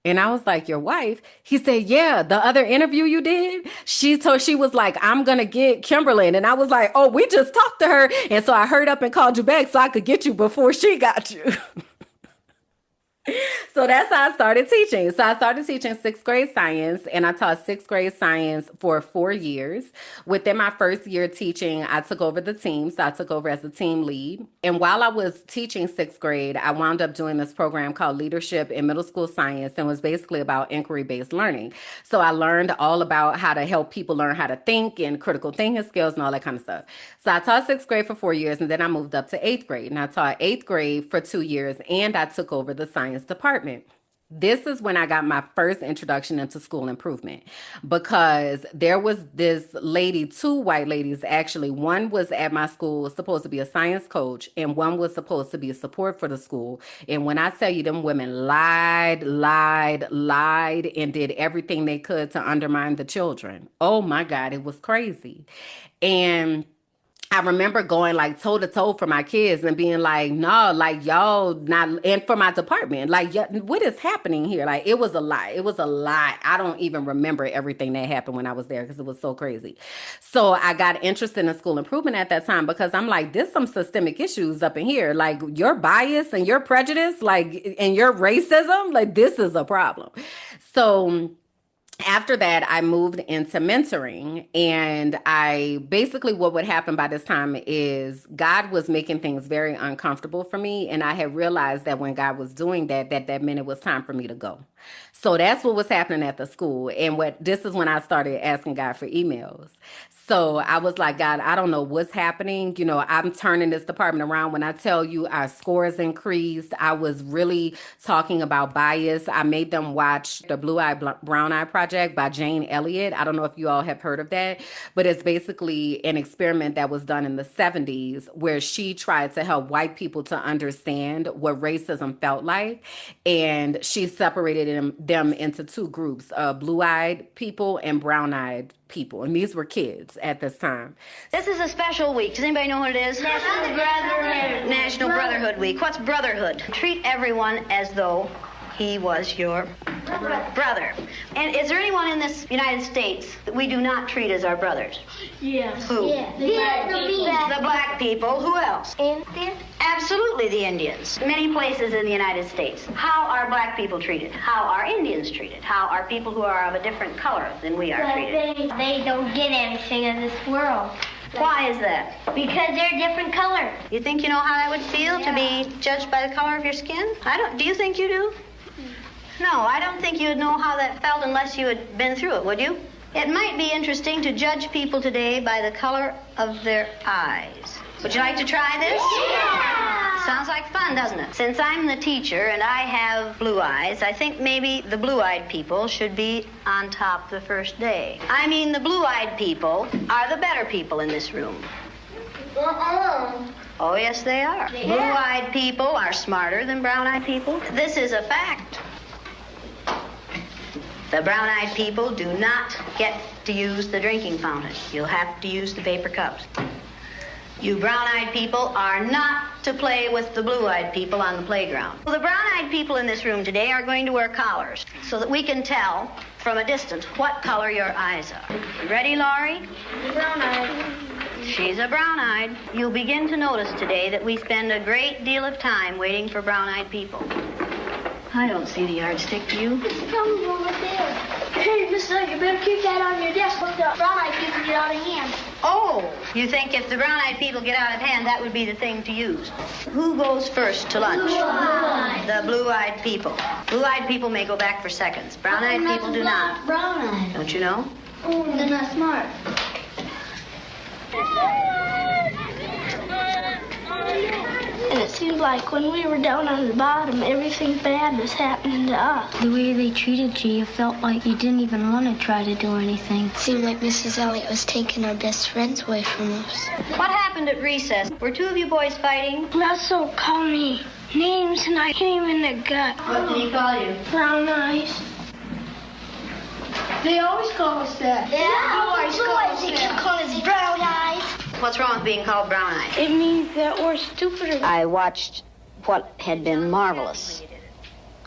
And I was like, "Your wife?" He said, "Yeah, the other interview you did." She was like, "I'm gonna get Kimberly." And I was like, "Oh, we just talked to her." And so I hurried up and called you back so I could get you before she got you. So that's how I started teaching. So I started teaching sixth grade science, and I taught sixth grade science for 4 years. Within my first year teaching, I took over the team. So I took over as the team lead. And while I was teaching sixth grade, I wound up doing this program called Leadership in Middle School Science, and was basically about inquiry based learning. So I learned all about how to help people learn how to think and critical thinking skills and all that kind of stuff. So I taught sixth grade for 4 years, and then I moved up to eighth grade. And I taught eighth grade for 2 years, and I took over the science department. This is when I got my first introduction into school improvement, because there was this lady, two white ladies actually. One was at my school, supposed to be a science coach, and one was supposed to be a support for the school. And when I tell you, them women lied, and did everything they could to undermine the children. Oh my God, it was crazy. And I remember going like toe to toe for my kids and being like, "No, like y'all not," and for my department, like, what is happening here?" Like, it was a lot. It was a lot. I don't even remember everything that happened when I was there because it was so crazy. So I got interested in school improvement at that time because I'm like, there's some systemic issues up in here. Like your bias and your prejudice, like, and your racism, like this is a problem. So After that, I moved into mentoring. And I basically, what would happen by this time is God was making things very uncomfortable for me. And I had realized that when God was doing that, that meant it was time for me to go. So that's what was happening at the school. And what this is when I started asking God for emails. So I was like, God, I don't know what's happening. You know, I'm turning this department around. When I tell you our scores increased, I was really talking about bias. I made them watch the Blue Eye, Brown Eye Project by Jane Elliott. I don't know if you all have heard of that, but it's basically an experiment that was done in the 70s where she tried to help white people to understand what racism felt like. And she separated them into two groups, blue-eyed people and brown-eyed people. And these were kids at this time. This is a special week. Does anybody know what it is? National Brotherhood. National Brotherhood Week. What's brotherhood? Treat everyone as though he was your brother. And is there anyone in this United States that we do not treat as our brothers? Yes. Who? Yeah. The black people. Who else? Indians. Absolutely, the Indians. Many places in the United States. How are black people treated? How are Indians treated? How are people who are of a different color than we are treated? They don't get anything in this world. Why is that? Because they're a different color. You think you know how that would feel to be judged by the color of your skin? I don't. Do you think you do? No, I don't think you would know how that felt unless you had been through it, would you? It might be interesting to judge people today by the color of their eyes. Would you like to try this? Yeah! Sounds like fun, doesn't it? Since I'm the teacher and I have blue eyes, I think maybe the blue-eyed people should be on top the first day. I mean, the blue-eyed people are the better people in this room. Oh, yes, they are. Yeah. Blue-eyed people are smarter than brown-eyed people. This is a fact. The brown-eyed people do not get to use the drinking fountain. You'll have to use the paper cups. You brown-eyed people are not to play with the blue-eyed people on the playground. Well, the brown-eyed people in this room today are going to wear collars so that we can tell from a distance what color your eyes are. Ready, Laurie? Brown-eyed. She's a brown-eyed. You'll begin to notice today that we spend a great deal of time waiting for brown-eyed people. I don't see the yardstick, do you? It's probably over there. Hey, mister, you better keep that on your desk when the brown-eyed people get out of hand. Oh, you think if the brown-eyed people get out of hand, that would be the thing to use. Who goes first to lunch? Blue-eyed. The blue-eyed people. Blue-eyed people may go back for seconds. Brown-eyed people do not. Brown-eyed. Don't you know? Oh, they're not smart. And it seems like when we were down on the bottom, everything bad was happening to us. The way they treated you, you felt like you didn't even want to try to do anything. It seemed like Mrs. Elliott was taking our best friends away from us. What happened at recess? Were two of you boys fighting? Russell called me names and I hit him in the gut. What did he call you? Brown eyes. They always call us that. Yeah, they keep calling us brown eyes. What's wrong with being called brown-eyed? It means that we're stupider. I watched what had been marvelous,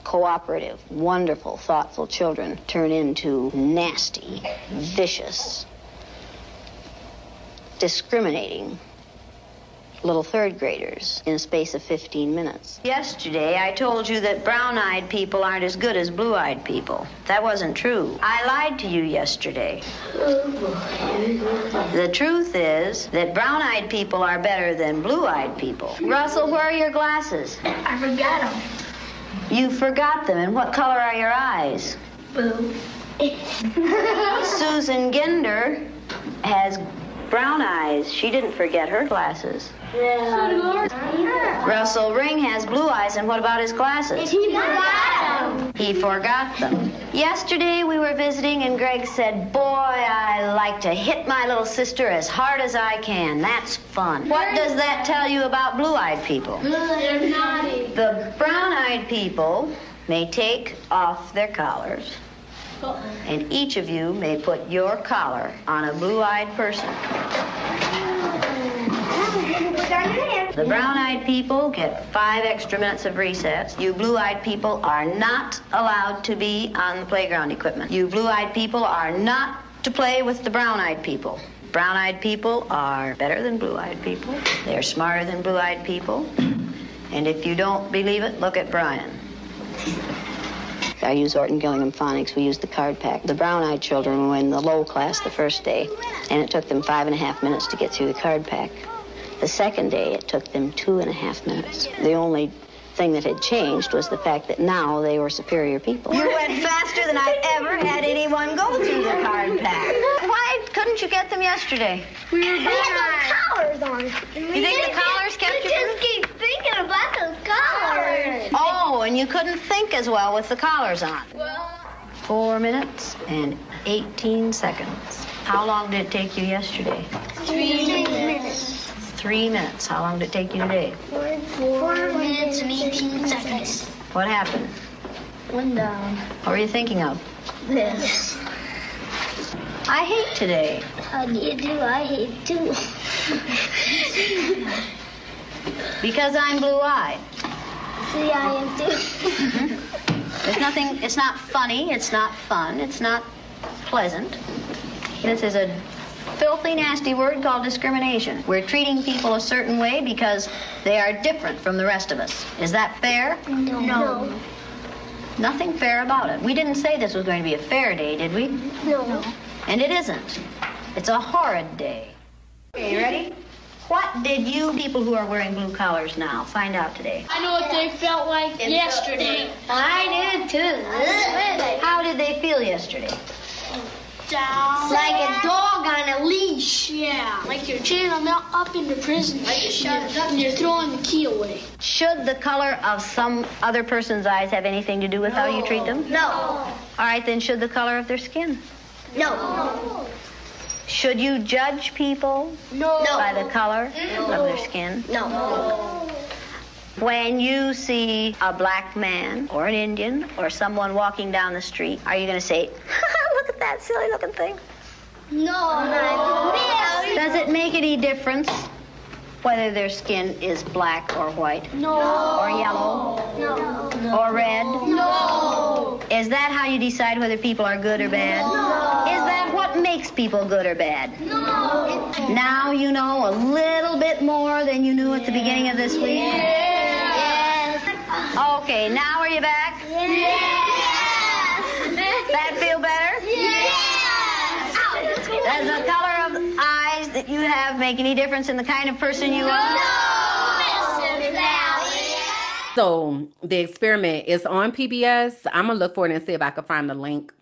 cooperative, wonderful, thoughtful children turn into nasty, vicious, discriminating little third graders in a space of 15 minutes. Yesterday, I told you that brown-eyed people aren't as good as blue-eyed people. That wasn't true. I lied to you yesterday. The truth is that brown-eyed people are better than blue-eyed people. Russell, where are your glasses? I forgot them. You forgot them. And what color are your eyes? Blue. Susan Ginder has brown eyes. She didn't forget her glasses. Russell Ring has blue eyes, and what about his glasses? He forgot them. He forgot them. Yesterday we were visiting, and Greg said, "Boy, I like to hit my little sister as hard as I can. That's fun." What does that tell you about blue-eyed people? They're naughty. The brown-eyed people may take off their collars, and each of you may put your collar on a blue-eyed person. The brown-eyed people get 5 extra minutes of recess. You blue-eyed people are not allowed to be on the playground equipment. You blue-eyed people are not to play with the brown-eyed people. Brown-eyed people are better than blue-eyed people. They're smarter than blue-eyed people. And if you don't believe it, look at Brian. I use Orton Gillingham Phonics. We used the card pack. The brown-eyed children were in the low class the first day, and it took them 5.5 minutes to get through the card pack. The second day, it took them 2.5 minutes. The only thing that had changed was the fact that now they were superior people. You went faster than I've ever had anyone go through the card pack. Why couldn't you get them yesterday? We had those collars on. You think the collars kept you? We just keep thinking about those collars. Oh, and you couldn't think as well with the collars on. 4 minutes and 18 seconds. How long did it take you yesterday? 3 minutes. 3 minutes. How long did it take you today? 4 minutes and 18 seconds. What happened? One down. What were you thinking of? This. I hate today. How do you do? I hate too. Because I'm blue-eyed. See, I am too. There's nothing, it's not funny, it's not fun, it's not pleasant. This is a filthy, nasty word called discrimination. We're treating people a certain way because they are different from the rest of us. Is that fair? No. Nothing fair about it. We didn't say this was going to be a fair day, did we? No. And it isn't. It's a horrid day. Okay, you ready? What did you people who are wearing blue collars now find out today? I know what they felt like yesterday. I did too. How did they feel yesterday? Down. Like a dog on a leash. Yeah. Like you're chaining them up into prison. Like you're shut up and you're throwing the key away. Should the color of some other person's eyes have anything to do with how you treat them? No. All right, then should the color of their skin? No. Should you judge people No. by the color of their skin? No. When you see a black man or an Indian or someone walking down the street, are you going to say, look at that silly looking thing? No. Does it make any difference whether their skin is black or white? No. Or yellow? No. Or red? No. Is that how you decide whether people are good or bad? No. Is that what makes people good or bad? No. Now you know a little bit more than you knew at the beginning of this week? Yes. Okay, now are you back? Yes. That feel better? Yes. Does the color of eyes that you have make any difference in the kind of person you are? No, Mrs. Valley. So the experiment is on PBS. I'm going to look for it and see if I can find the link,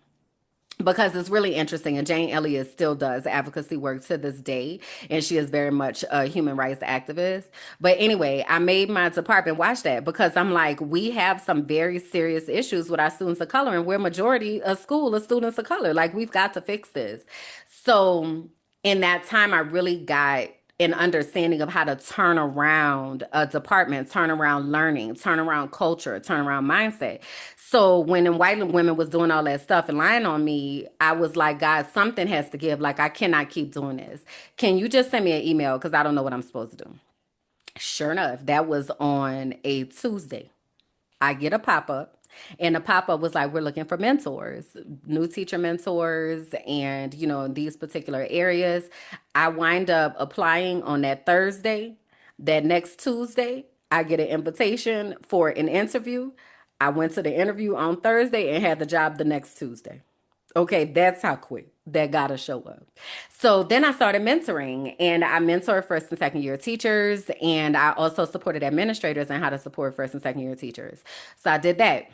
because it's really interesting. And Jane Elliott still does advocacy work to this day, and she is very much a human rights activist. But anyway, I made my department watch that because I'm like, we have some very serious issues with our students of color, and we're majority a school of students of color. Like, we've got to fix this. So in that time, I really got an understanding of how to turn around a department, turn around learning, turn around culture, turn around mindset. So when the white women was doing all that stuff and lying on me, I was like, God, something has to give. Like, I cannot keep doing this. Can you just send me an email? Because I don't know what I'm supposed to do. Sure enough, that was on a Tuesday. I get a pop-up. And the pop-up was like, we're looking for mentors, new teacher mentors, and, you know, in these particular areas. I wind up applying on that Thursday. That next Tuesday, I get an invitation for an interview. I went to the interview on Thursday and had the job the next Tuesday. Okay, that's how quick that got to show up. So then I started mentoring, and I mentored first and second year teachers, and I also supported administrators on how to support first and second year teachers. So I did that.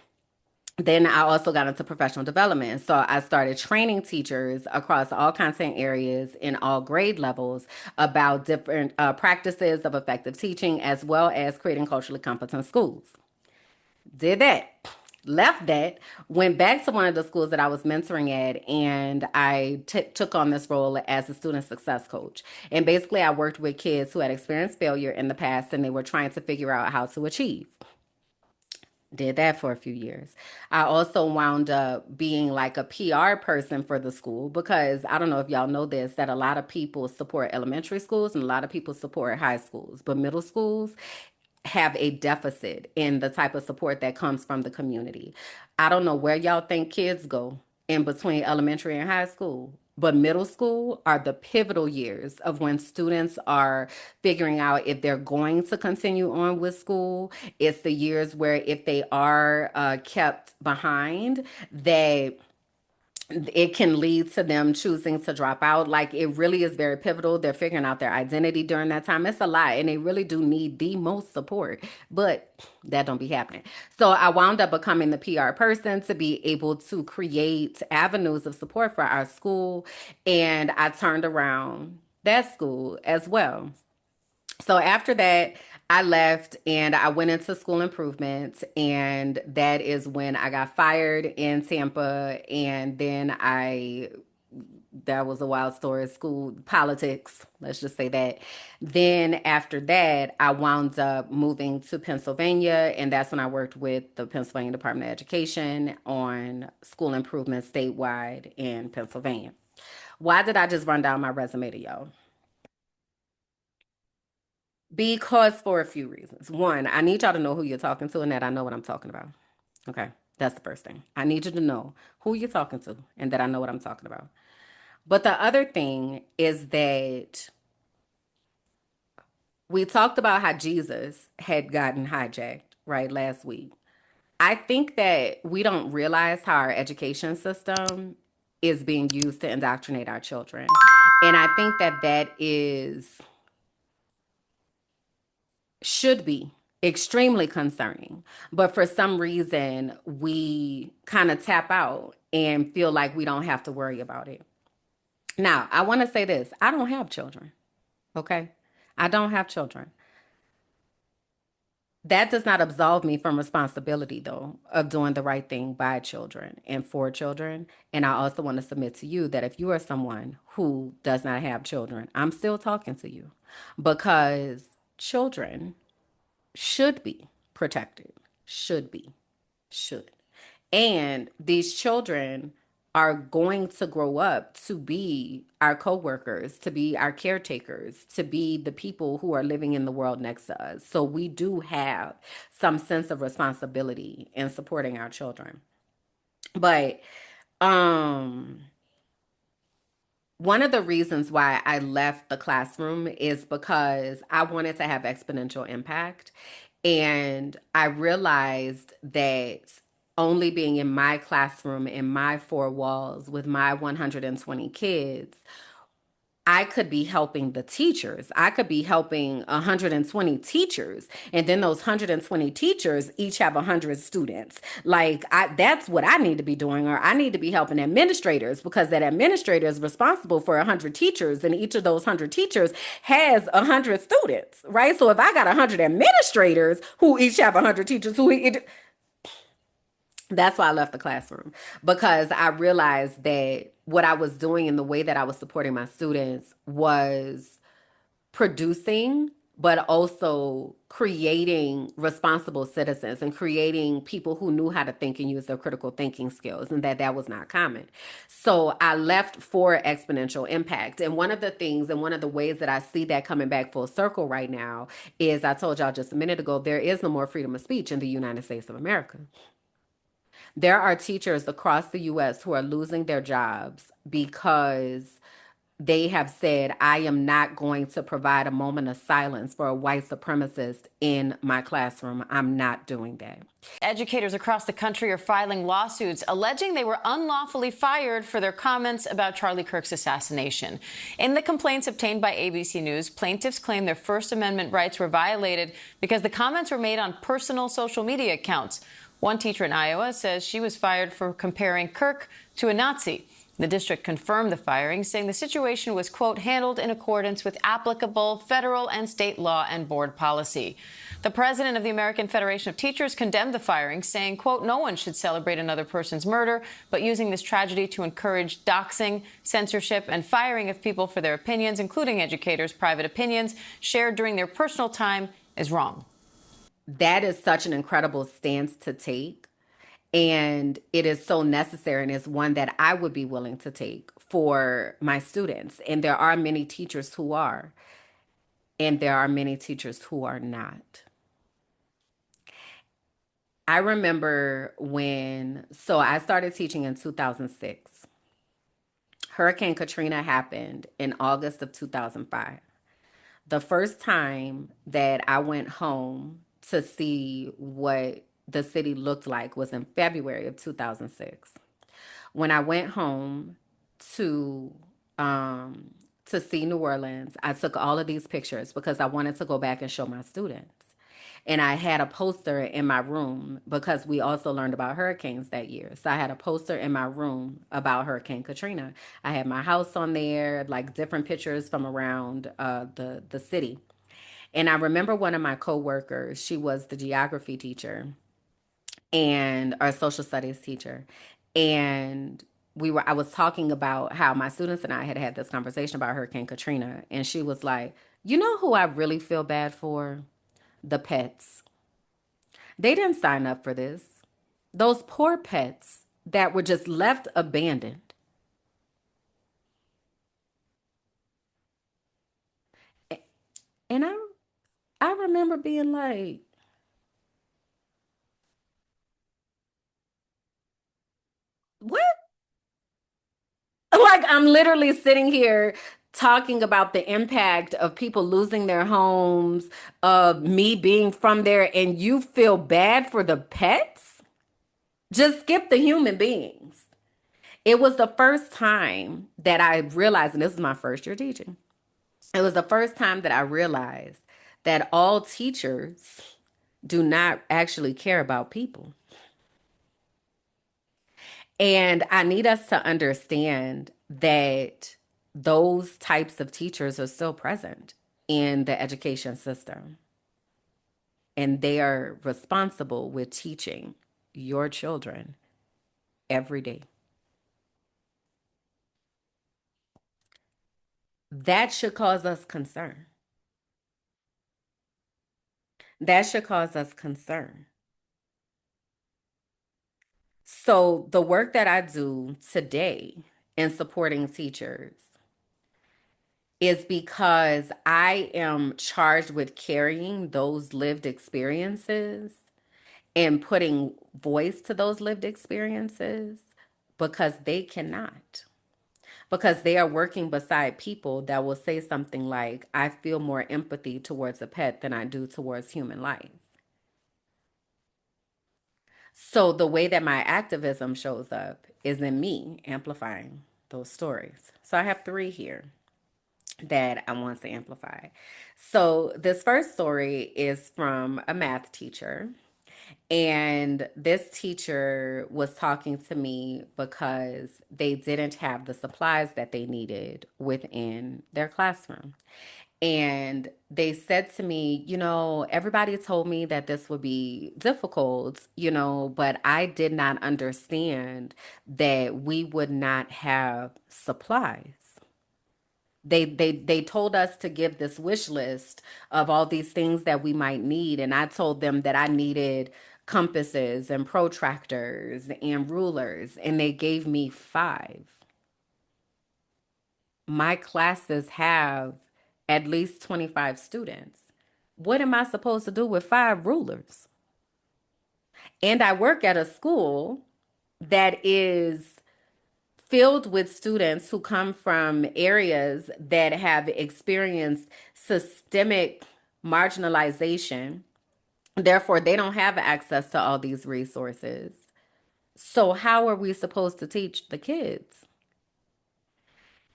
Then I also got into professional development. So I started training teachers across all content areas in all grade levels about different practices of effective teaching, as well as creating culturally competent schools. Did that. Left that, went back to one of the schools that I was mentoring at, and I took on this role as a student success coach. And basically, I worked with kids who had experienced failure in the past, and they were trying to figure out how to achieve. Did that for a few years. I also wound up being like a PR person for the school, because I don't know if y'all know this, that a lot of people support elementary schools and a lot of people support high schools, but middle schools have a deficit in the type of support that comes from the community. I don't know where y'all think kids go in between elementary and high school. But middle school are the pivotal years of when students are figuring out if they're going to continue on with school. It's the years where if they are kept behind, they it can lead to them choosing to drop out. Like it really is very pivotal. They're figuring out their identity during that time. It's a lot, and they really do need the most support, but that don't be happening. So I wound up becoming the PR person to be able to create avenues of support for our school, and I turned around that school as well. So after that, I left and I went into school improvement, and that is when I got fired in Tampa. And then that was a wild story. School politics, let's just say that. Then after that, I wound up moving to Pennsylvania, and that's when I worked with the Pennsylvania Department of Education on school improvement statewide in Pennsylvania. Why did I just run down my resume to y'all? Because for a few reasons. One, I need y'all to know who you're talking to and that I know what I'm talking about. Okay. That's the first thing. I need you to know who you're talking to and that I know what I'm talking about. But the other thing is that we talked about how Jesus had gotten hijacked, right, last week. I think that we don't realize how our education system is being used to indoctrinate our children. And I think that that is should be extremely concerning. But for some reason, we kind of tap out and feel like we don't have to worry about it. Now, I want to say this, I don't have children, okay? I don't have children. That does not absolve me from responsibility, though, of doing the right thing by children and for children. And I also want to submit to you that if you are someone who does not have children, I'm still talking to you because children should be protected. Should be. Should. And these children are going to grow up to be our coworkers, to be our caretakers, to be the people who are living in the world next to us. So we do have some sense of responsibility in supporting our children. But um one of the reasons why I left the classroom is because I wanted to have exponential impact. And I realized that only being in my classroom, in my four walls with my 120 kids, I could be helping the teachers. I could be helping 120 teachers. And then those 120 teachers each have 100 students. That's what I need to be doing. Or I need to be helping administrators because that administrator is responsible for 100 teachers. And each of those 100 teachers has 100 students, right? So if I got 100 administrators who each have 100 teachers, that's why I left the classroom because I realized that what I was doing and the way that I was supporting my students was producing, but also creating responsible citizens and creating people who knew how to think and use their critical thinking skills, and that was not common. So I left for exponential impact. And one of the things and one of the ways that I see that coming back full circle right now is I told y'all just a minute ago, there is no more freedom of speech in the United States of America. There are teachers across the US who are losing their jobs because they have said, I am not going to provide a moment of silence for a white supremacist in my classroom. I'm not doing that. Educators across the country are filing lawsuits alleging they were unlawfully fired for their comments about Charlie Kirk's assassination. In the complaints obtained by ABC News, plaintiffs claim their First Amendment rights were violated because the comments were made on personal social media accounts. One teacher in Iowa says she was fired for comparing Kirk to a Nazi. The district confirmed the firing, saying the situation was, quote, handled in accordance with applicable federal and state law and board policy. The president of the American Federation of Teachers condemned the firing, saying, quote, no one should celebrate another person's murder, but using this tragedy to encourage doxing, censorship, and firing of people for their opinions, including educators' private opinions shared during their personal time, is wrong. That is such an incredible stance to take. And it is so necessary, and it's one that I would be willing to take for my students. And there are many teachers who are, and there are many teachers who are not. I remember so I started teaching in 2006. Hurricane Katrina happened in August of 2005. The first time that I went home to see what the city looked like was in February of 2006. When I went home to um, to see New Orleans, I took all of these pictures because I wanted to go back and show my students. And I had a poster in my room because we also learned about hurricanes that year. So I had a poster in my room about Hurricane Katrina. I had my house on there, like different pictures from around the city. And I remember one of my coworkers, she was the geography teacher and our social studies teacher. And I was talking about how my students and I had had this conversation about Hurricane Katrina. And she was like, you know who I really feel bad for? The pets. They didn't sign up for this. Those poor pets that were just left abandoned. And I remember being like, what? Like I'm literally sitting here talking about the impact of people losing their homes, of me being from there, and you feel bad for the pets? Just skip the human beings. It was the first time that I realized, and this was my first year teaching. It was the first time that I realized that all teachers do not actually care about people. And I need us to understand that those types of teachers are still present in the education system, and they are responsible with teaching your children every day. That should cause us concern. That should cause us concern. So, the work that I do today in supporting teachers is because I am charged with carrying those lived experiences and putting voice to those lived experiences because they cannot. Because they are working beside people that will say something like, I feel more empathy towards a pet than I do towards human life. So the way that my activism shows up is in me amplifying those stories. So I have three here that I want to amplify. So this first story is from a math teacher. And this teacher was talking to me because they didn't have the supplies that they needed within their classroom. And they said to me, everybody told me that this would be difficult, but I did not understand that we would not have supplies. They told us to give this wish list of all these things that we might need, and I told them that I needed compasses and protractors and rulers, and they gave me five. My classes have at least 25 students. What am I supposed to do with five rulers? And I work at a school that is filled with students who come from areas that have experienced systemic marginalization. Therefore, they don't have access to all these resources. So, how are we supposed to teach the kids?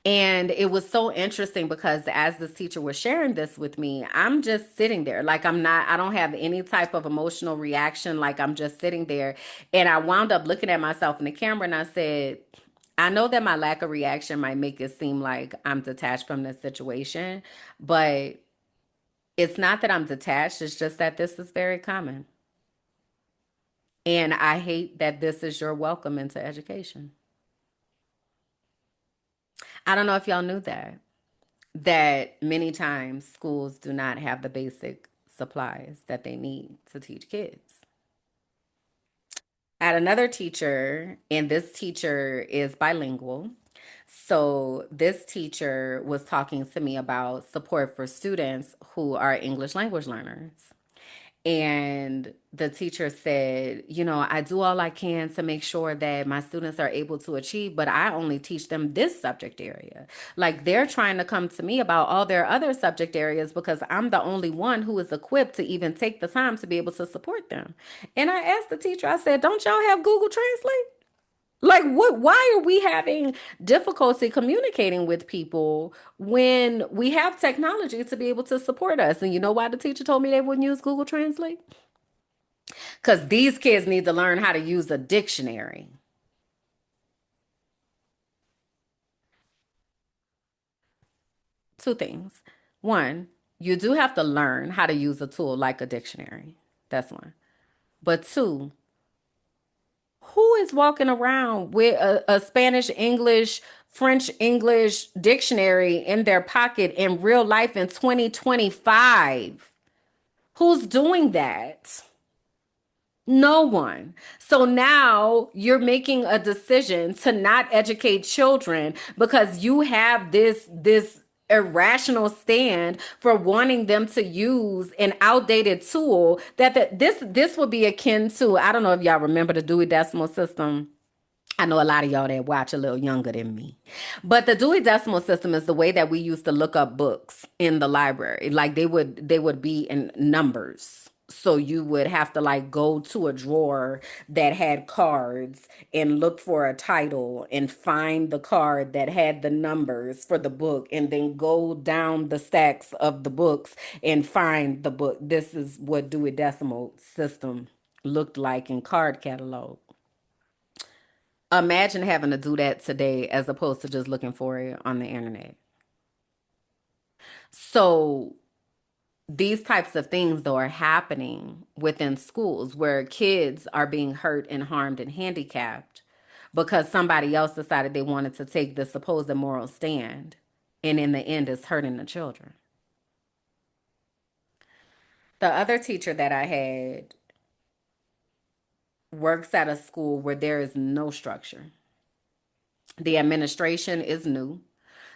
And it was so interesting because as this teacher was sharing this with me, I'm just sitting there. Like I don't have any type of emotional reaction. Like I'm just sitting there. And I wound up looking at myself in the camera and I said, I know that my lack of reaction might make it seem like I'm detached from this situation, but it's not that I'm detached. It's just that this is very common. And I hate that this is your welcome into education. I don't know if y'all knew that many times schools do not have the basic supplies that they need to teach kids. I had another teacher, and this teacher is bilingual. So this teacher was talking to me about support for students who are English language learners. And the teacher said, I do all I can to make sure that my students are able to achieve, but I only teach them this subject area. Like they're trying to come to me about all their other subject areas because I'm the only one who is equipped to even take the time to be able to support them. And I asked the teacher, I said, don't y'all have Google Translate? Like what, why are we having difficulty communicating with people when we have technology to be able to support us? And you know why the teacher told me they wouldn't use Google Translate? Because these kids need to learn how to use a dictionary. Two things. One, you do have to learn how to use a tool like a dictionary. That's one. But two, who is walking around with a Spanish English, French English dictionary in their pocket in real life in 2025? Who's doing that? No one. So now you're making a decision to not educate children because you have this irrational stand for wanting them to use an outdated tool this would be akin to, I don't know if y'all remember the Dewey Decimal System. I know a lot of y'all that watch a little younger than me. But the Dewey Decimal System is the way that we used to look up books in the library. Like they would be in numbers. So you would have to like go to a drawer that had cards and look for a title and find the card that had the numbers for the book and then go down the stacks of the books and find the book. This is what Dewey Decimal System looked like in card catalog. Imagine having to do that today as opposed to just looking for it on the internet. So these types of things though are happening within schools where kids are being hurt and harmed and handicapped because somebody else decided they wanted to take the supposed moral stand, and in the end it's hurting the children. The other teacher that I had works at a school where there is no structure. The administration is new.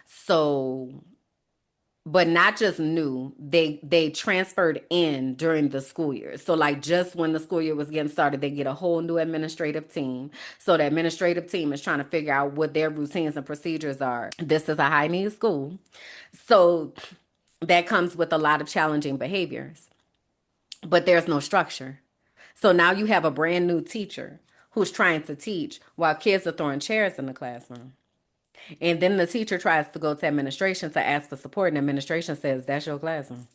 So, but not just new, they transferred in during the school year. So like just when the school year was getting started, they get a whole new administrative team. So the administrative team is trying to figure out what their routines and procedures are. This is a high need school. So that comes with a lot of challenging behaviors, but there's no structure. So now you have a brand new teacher who's trying to teach while kids are throwing chairs in the classroom. And then the teacher tries to go to administration to ask for support, and administration says, that's your classroom.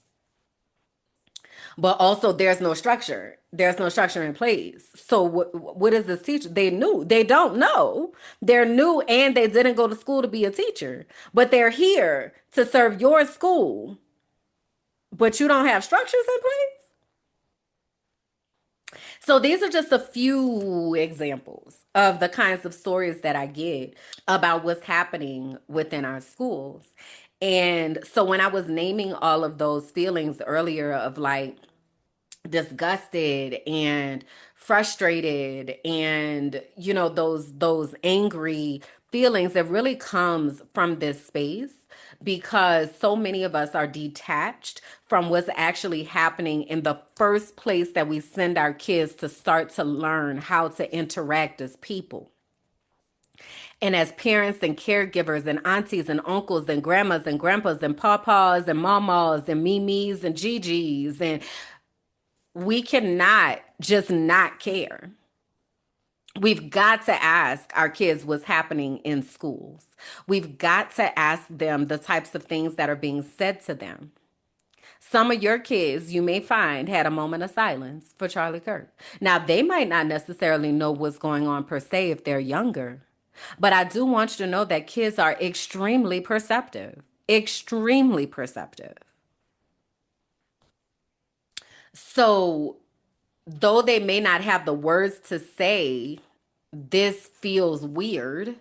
But also, there's no structure. There's no structure in place. So, what is this teacher? They knew. They don't know. They're new and they didn't go to school to be a teacher, but they're here to serve your school, but you don't have structures in place. So, these are just a few examples of the kinds of stories that I get about what's happening within our schools. And so when I was naming all of those feelings earlier of like disgusted and frustrated and those angry feelings, it really comes from this space because so many of us are detached from what's actually happening in the first place that we send our kids to start to learn how to interact as people. And as parents and caregivers and aunties and uncles and grandmas and grandpas and papas and mamas and mimis and gigis, and we cannot just not care. We've got to ask our kids what's happening in schools. We've got to ask them the types of things that are being said to them. Some of your kids, you may find, had a moment of silence for Charlie Kirk. Now, they might not necessarily know what's going on per se if they're younger, but I do want you to know that kids are extremely perceptive, extremely perceptive. So, though they may not have the words to say, this feels weird,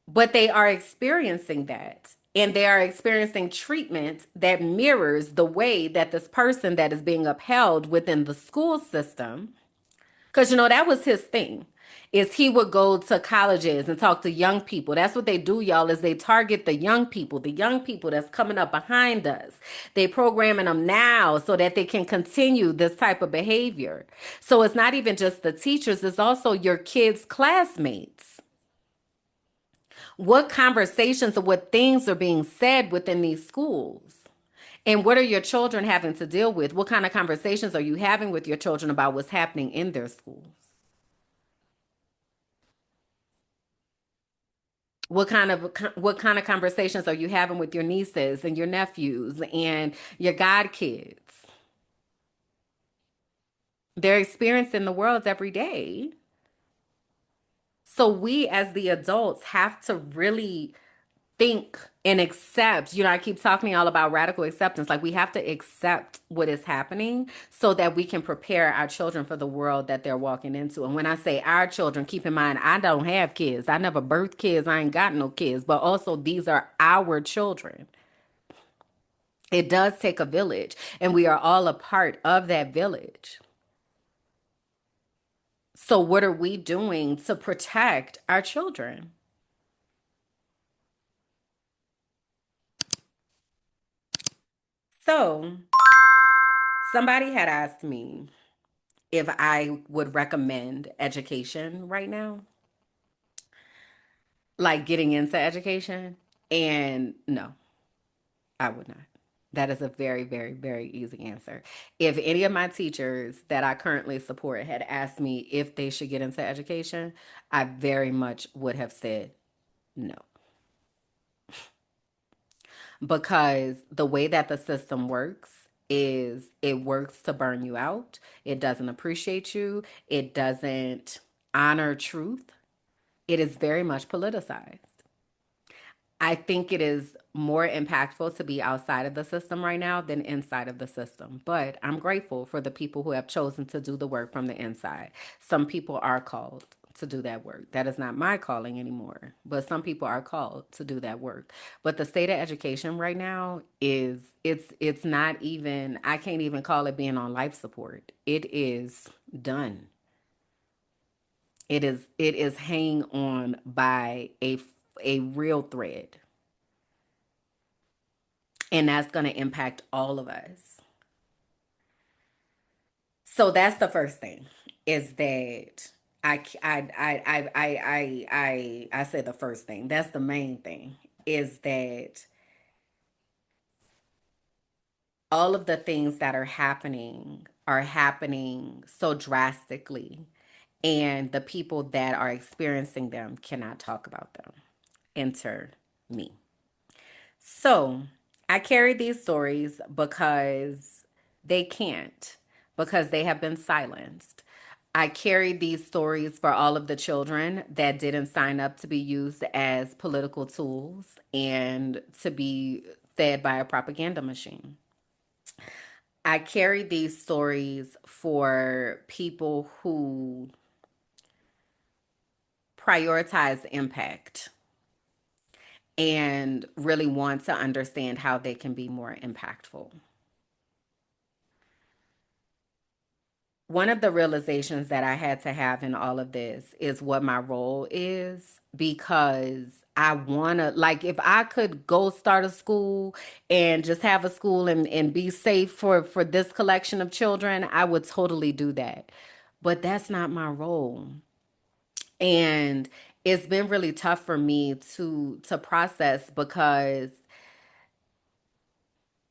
but they are experiencing that. And they are experiencing treatment that mirrors the way that this person that is being upheld within the school system Because, that was his thing. Is he would go to colleges and talk to young people. That's what they do, y'all, is they target the young people that's coming up behind us. They programming them now so that they can continue this type of behavior. So it's not even just the teachers, it's also your kids' classmates. What conversations or what things are being said within these schools? And what are your children having to deal with? What kind of conversations are you having with your children about what's happening in their schools? What kind of conversations are you having with your nieces and your nephews and your godkids? They're experiencing the world every day. So we as the adults have to really think and accept. I keep talking all about radical acceptance. Like, we have to accept what is happening so that we can prepare our children for the world that they're walking into. And when I say our children, keep in mind, I don't have kids. I never birthed kids. I ain't got no kids. But also, these are our children. It does take a village, and we are all a part of that village. So, what are we doing to protect our children? So, somebody had asked me if I would recommend education right now, like getting into education. And no, I would not. That is a very, very, very easy answer. If any of my teachers that I currently support had asked me if they should get into education, I very much would have said no. Because the way that the system works is it works to burn you out. It doesn't appreciate you. It doesn't honor truth. It is very much politicized. I think it is more impactful to be outside of the system right now than inside of the system. But I'm grateful for the people who have chosen to do the work from the inside. Some people are called to do that work. That is not my calling anymore, but some people are called to do that work. But the state of education right now is it's not even, I can't even call it being on life support. It is done. It is hanging on by a real thread. And that's going to impact all of us. So that's the first thing, is that I say the first thing. That's the main thing, is that all of the things that are happening so drastically, and the people that are experiencing them cannot talk about them. Enter me. So I carry these stories because they can't, because they have been silenced. I carry these stories for all of the children that didn't sign up to be used as political tools and to be fed by a propaganda machine. I carry these stories for people who prioritize impact and really want to understand how they can be more impactful. One of the realizations that I had to have in all of this is what my role is, because I want to, like, if I could go start a school and just have a school and be safe for this collection of children, I would totally do that. But that's not my role. And it's been really tough for me to process, because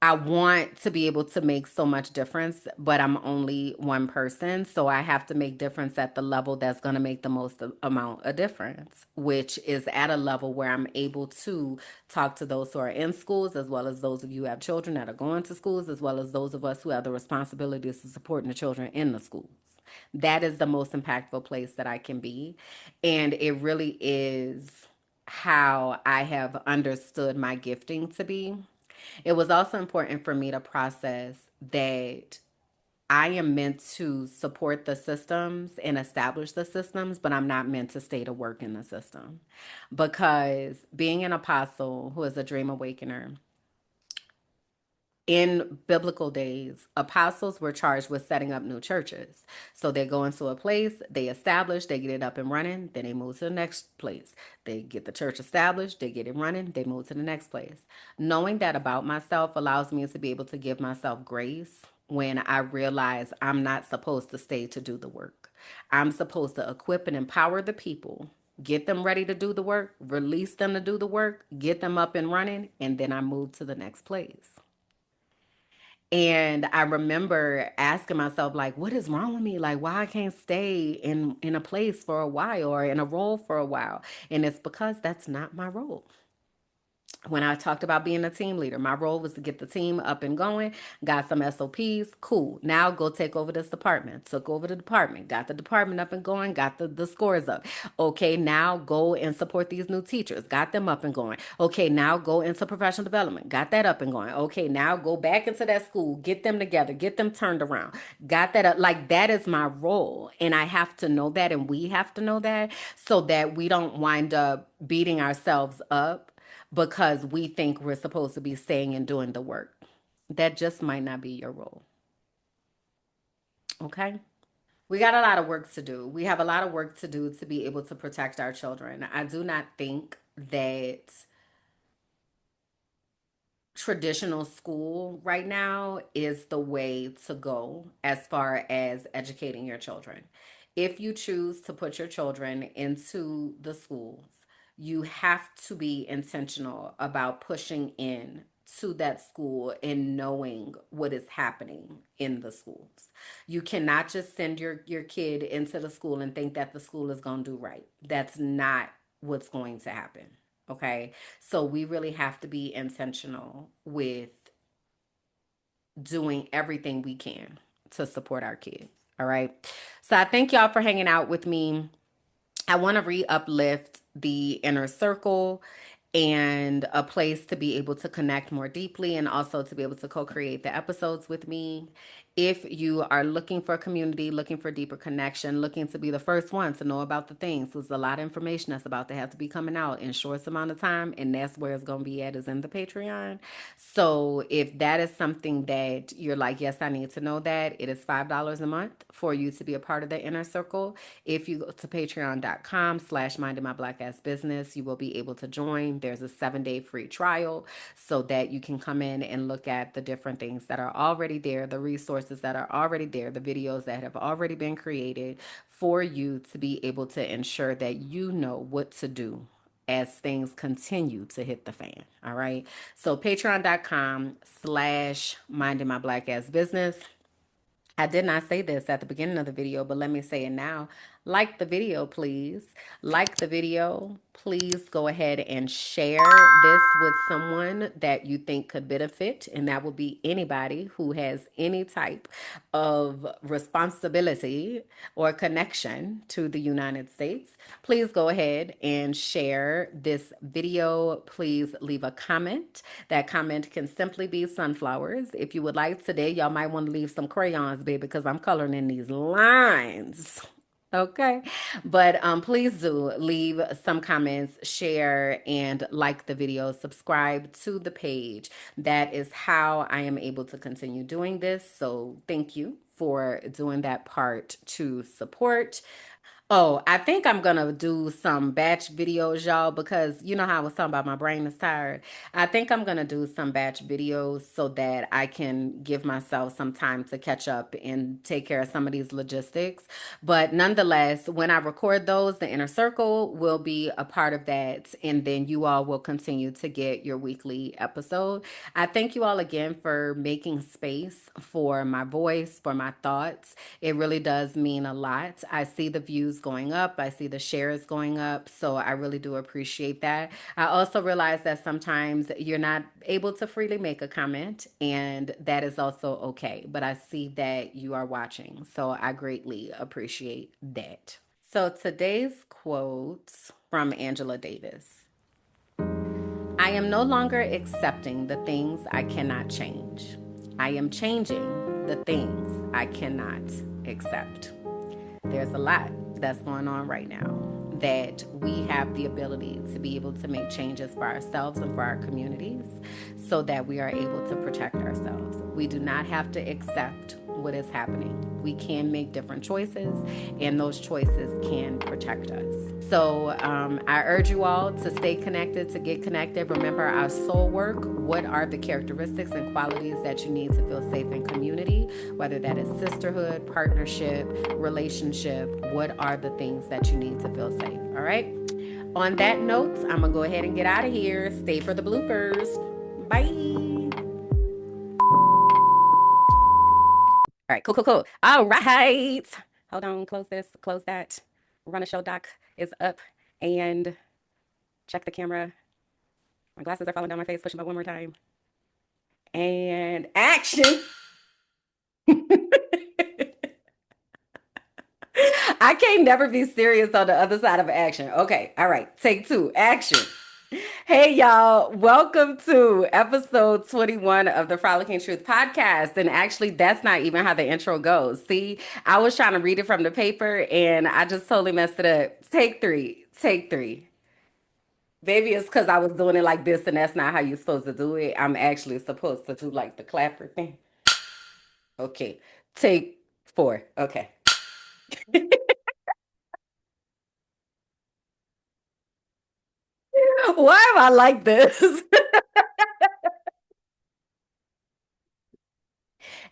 I want to be able to make so much difference, but I'm only one person. So I have to make difference at the level that's going to make the most amount of difference, which is at a level where I'm able to talk to those who are in schools, as well as those of you who have children that are going to schools, as well as those of us who have the responsibilities to supporting the children in the schools. That is the most impactful place that I can be. And it really is how I have understood my gifting to be. It was also important for me to process that I am meant to support the systems and establish the systems, but I'm not meant to stay to work in the system. Because being an apostle who is a dream awakener, In biblical days, apostles were charged with setting up new churches. So they go into a place, they establish, they get it up and running, then they move to the next place. They get the church established, they get it running, they move to the next place. Knowing that about myself allows me to be able to give myself grace when I realize I'm not supposed to stay to do the work. I'm supposed to equip and empower the people, get them ready to do the work, release them to do the work, get them up and running, and then I move to the next place. And I remember asking myself, like, what is wrong with me? Like, why I can't stay in a place for a while or in a role for a while? And it's because that's not my role. When I talked about being a team leader, my role was to get the team up and going, got some SOPs, cool. Now go take over this department. Took over the department, got the department up and going, got the scores up. Okay, now go and support these new teachers, got them up and going. Okay, now go into professional development, got that up and going. Okay, now go back into that school, get them together, get them turned around, got that up. Like, that is my role. And I have to know that, and we have to know that, so that we don't wind up beating ourselves up because we think we're supposed to be staying and doing the work. That just might not be your role. Okay? We got a lot of work to do. We have a lot of work to do to be able to protect our children. I do not think that traditional school right now is the way to go as far as educating your children. If you choose to put your children into the schools, you have to be intentional about pushing in to that school and knowing what is happening in the schools. You cannot just send your kid into the school and think that the school is going to do right. That's not what's going to happen. Okay. So we really have to be intentional with doing everything we can to support our kids. All right. So I thank y'all for hanging out with me. I want to uplift the inner circle and a place to be able to connect more deeply and also to be able to co-create the episodes with me. If you are looking for a community, looking for deeper connection, looking to be the first one to know about the things, there's a lot of information that's about to have to be coming out in short amount of time, and that's where it's going to be at, is in the Patreon. So if that is something that you're like, yes, I need to know that, it is $5 a month for you to be a part of the inner circle. If you go to patreon.com/minding my black ass business, you will be able to join. There's a 7-day free trial so that you can come in and look at the different things that are already there, the resources that are already there, the videos that have already been created for you to be able to ensure that you know what to do as things continue to hit the fan. All right. So patreon.com/minding my black ass business. I did not say this at the beginning of the video, but let me say it now. Like the video, please. Like the video. Please go ahead and share this with someone that you think could benefit, and that will be anybody who has any type of responsibility or connection to the United States. Please go ahead and share this video. Please leave a comment. That comment can simply be sunflowers. If you would like today, y'all might want to leave some crayons, baby, because I'm coloring in these lines. Okay. But please do leave some comments, share, and like the video, subscribe to the page. That is how I am able to continue doing this. So thank you for doing that part to support. Oh, I think I'm gonna do some batch videos, y'all, because you know how I was talking about my brain is tired. I think I'm gonna do some batch videos so that I can give myself some time to catch up and take care of some of these logistics. But nonetheless, when I record those, the inner circle will be a part of that, and then you all will continue to get your weekly episode. I thank you all again for making space for my voice, for my thoughts. It really does mean a lot. I see the views going up. I see the shares going up. So I really do appreciate that. I also realize that sometimes you're not able to freely make a comment, and that is also okay. But I see that you are watching. So I greatly appreciate that. So today's quote from Angela Davis. I am no longer accepting the things I cannot change. I am changing the things I cannot accept. There's a lot that's going on right now that we have the ability to be able to make changes for ourselves and for our communities so that we are able to protect ourselves. We do not have to accept what is happening. We can make different choices, and those choices can protect us. So I urge you all to stay connected, to get connected. Remember our soul work. What are the characteristics and qualities that you need to feel safe in community, whether that is sisterhood, partnership, relationship? What are the things that you need to feel safe? All right. On that note, I'm going to go ahead and get out of here. Stay for the bloopers. Bye. All right, cool. All right. Hold on, close this, close that. Run a show doc is up, and check the camera. My glasses are falling down my face. Push them up one more time. And action. I can't never be serious on the other side of action. Okay, all right, take two, action. Hey, y'all. Welcome to episode 21 of the Frolicking Truth podcast. And actually, that's not even how the intro goes. See, I was trying to read it from the paper and I just totally messed it up. Take three. Maybe it's because I was doing it like this and that's not how you're supposed to do it. I'm actually supposed to do like the clapper thing. Okay. Take four. Okay. Why am I like this?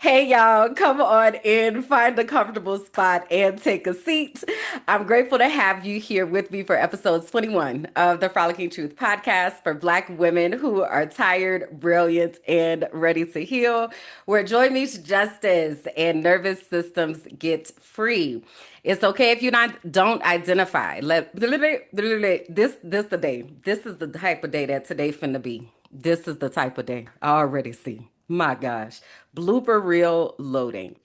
Hey y'all, come on in, find a comfortable spot and take a seat. I'm grateful to have you here with me for episode 21 of the Frolicking Truth podcast for Black women who are tired, brilliant, and ready to heal, where joy meets justice and nervous systems get free. It's okay if you don't identify. This the day. This is the type of day that today finna be. This is the type of day. I already see. My gosh. Blooper reel loading.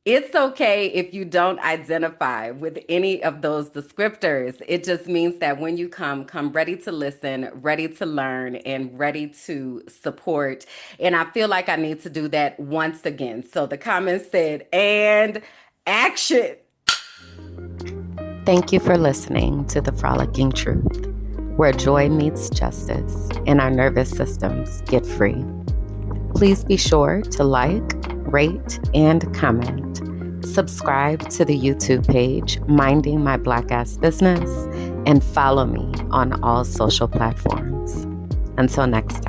It's okay if you don't identify with any of those descriptors. It just means that when you come ready to listen, ready to learn, and ready to support. And I feel like I need to do that once again. So the comments said, and action. Thank you for listening to The Frolicking Truth, where joy meets justice and our nervous systems get free. Please be sure to like, rate, and comment. Subscribe to the YouTube page, Minding My Black Ass Business, and follow me on all social platforms. Until next time.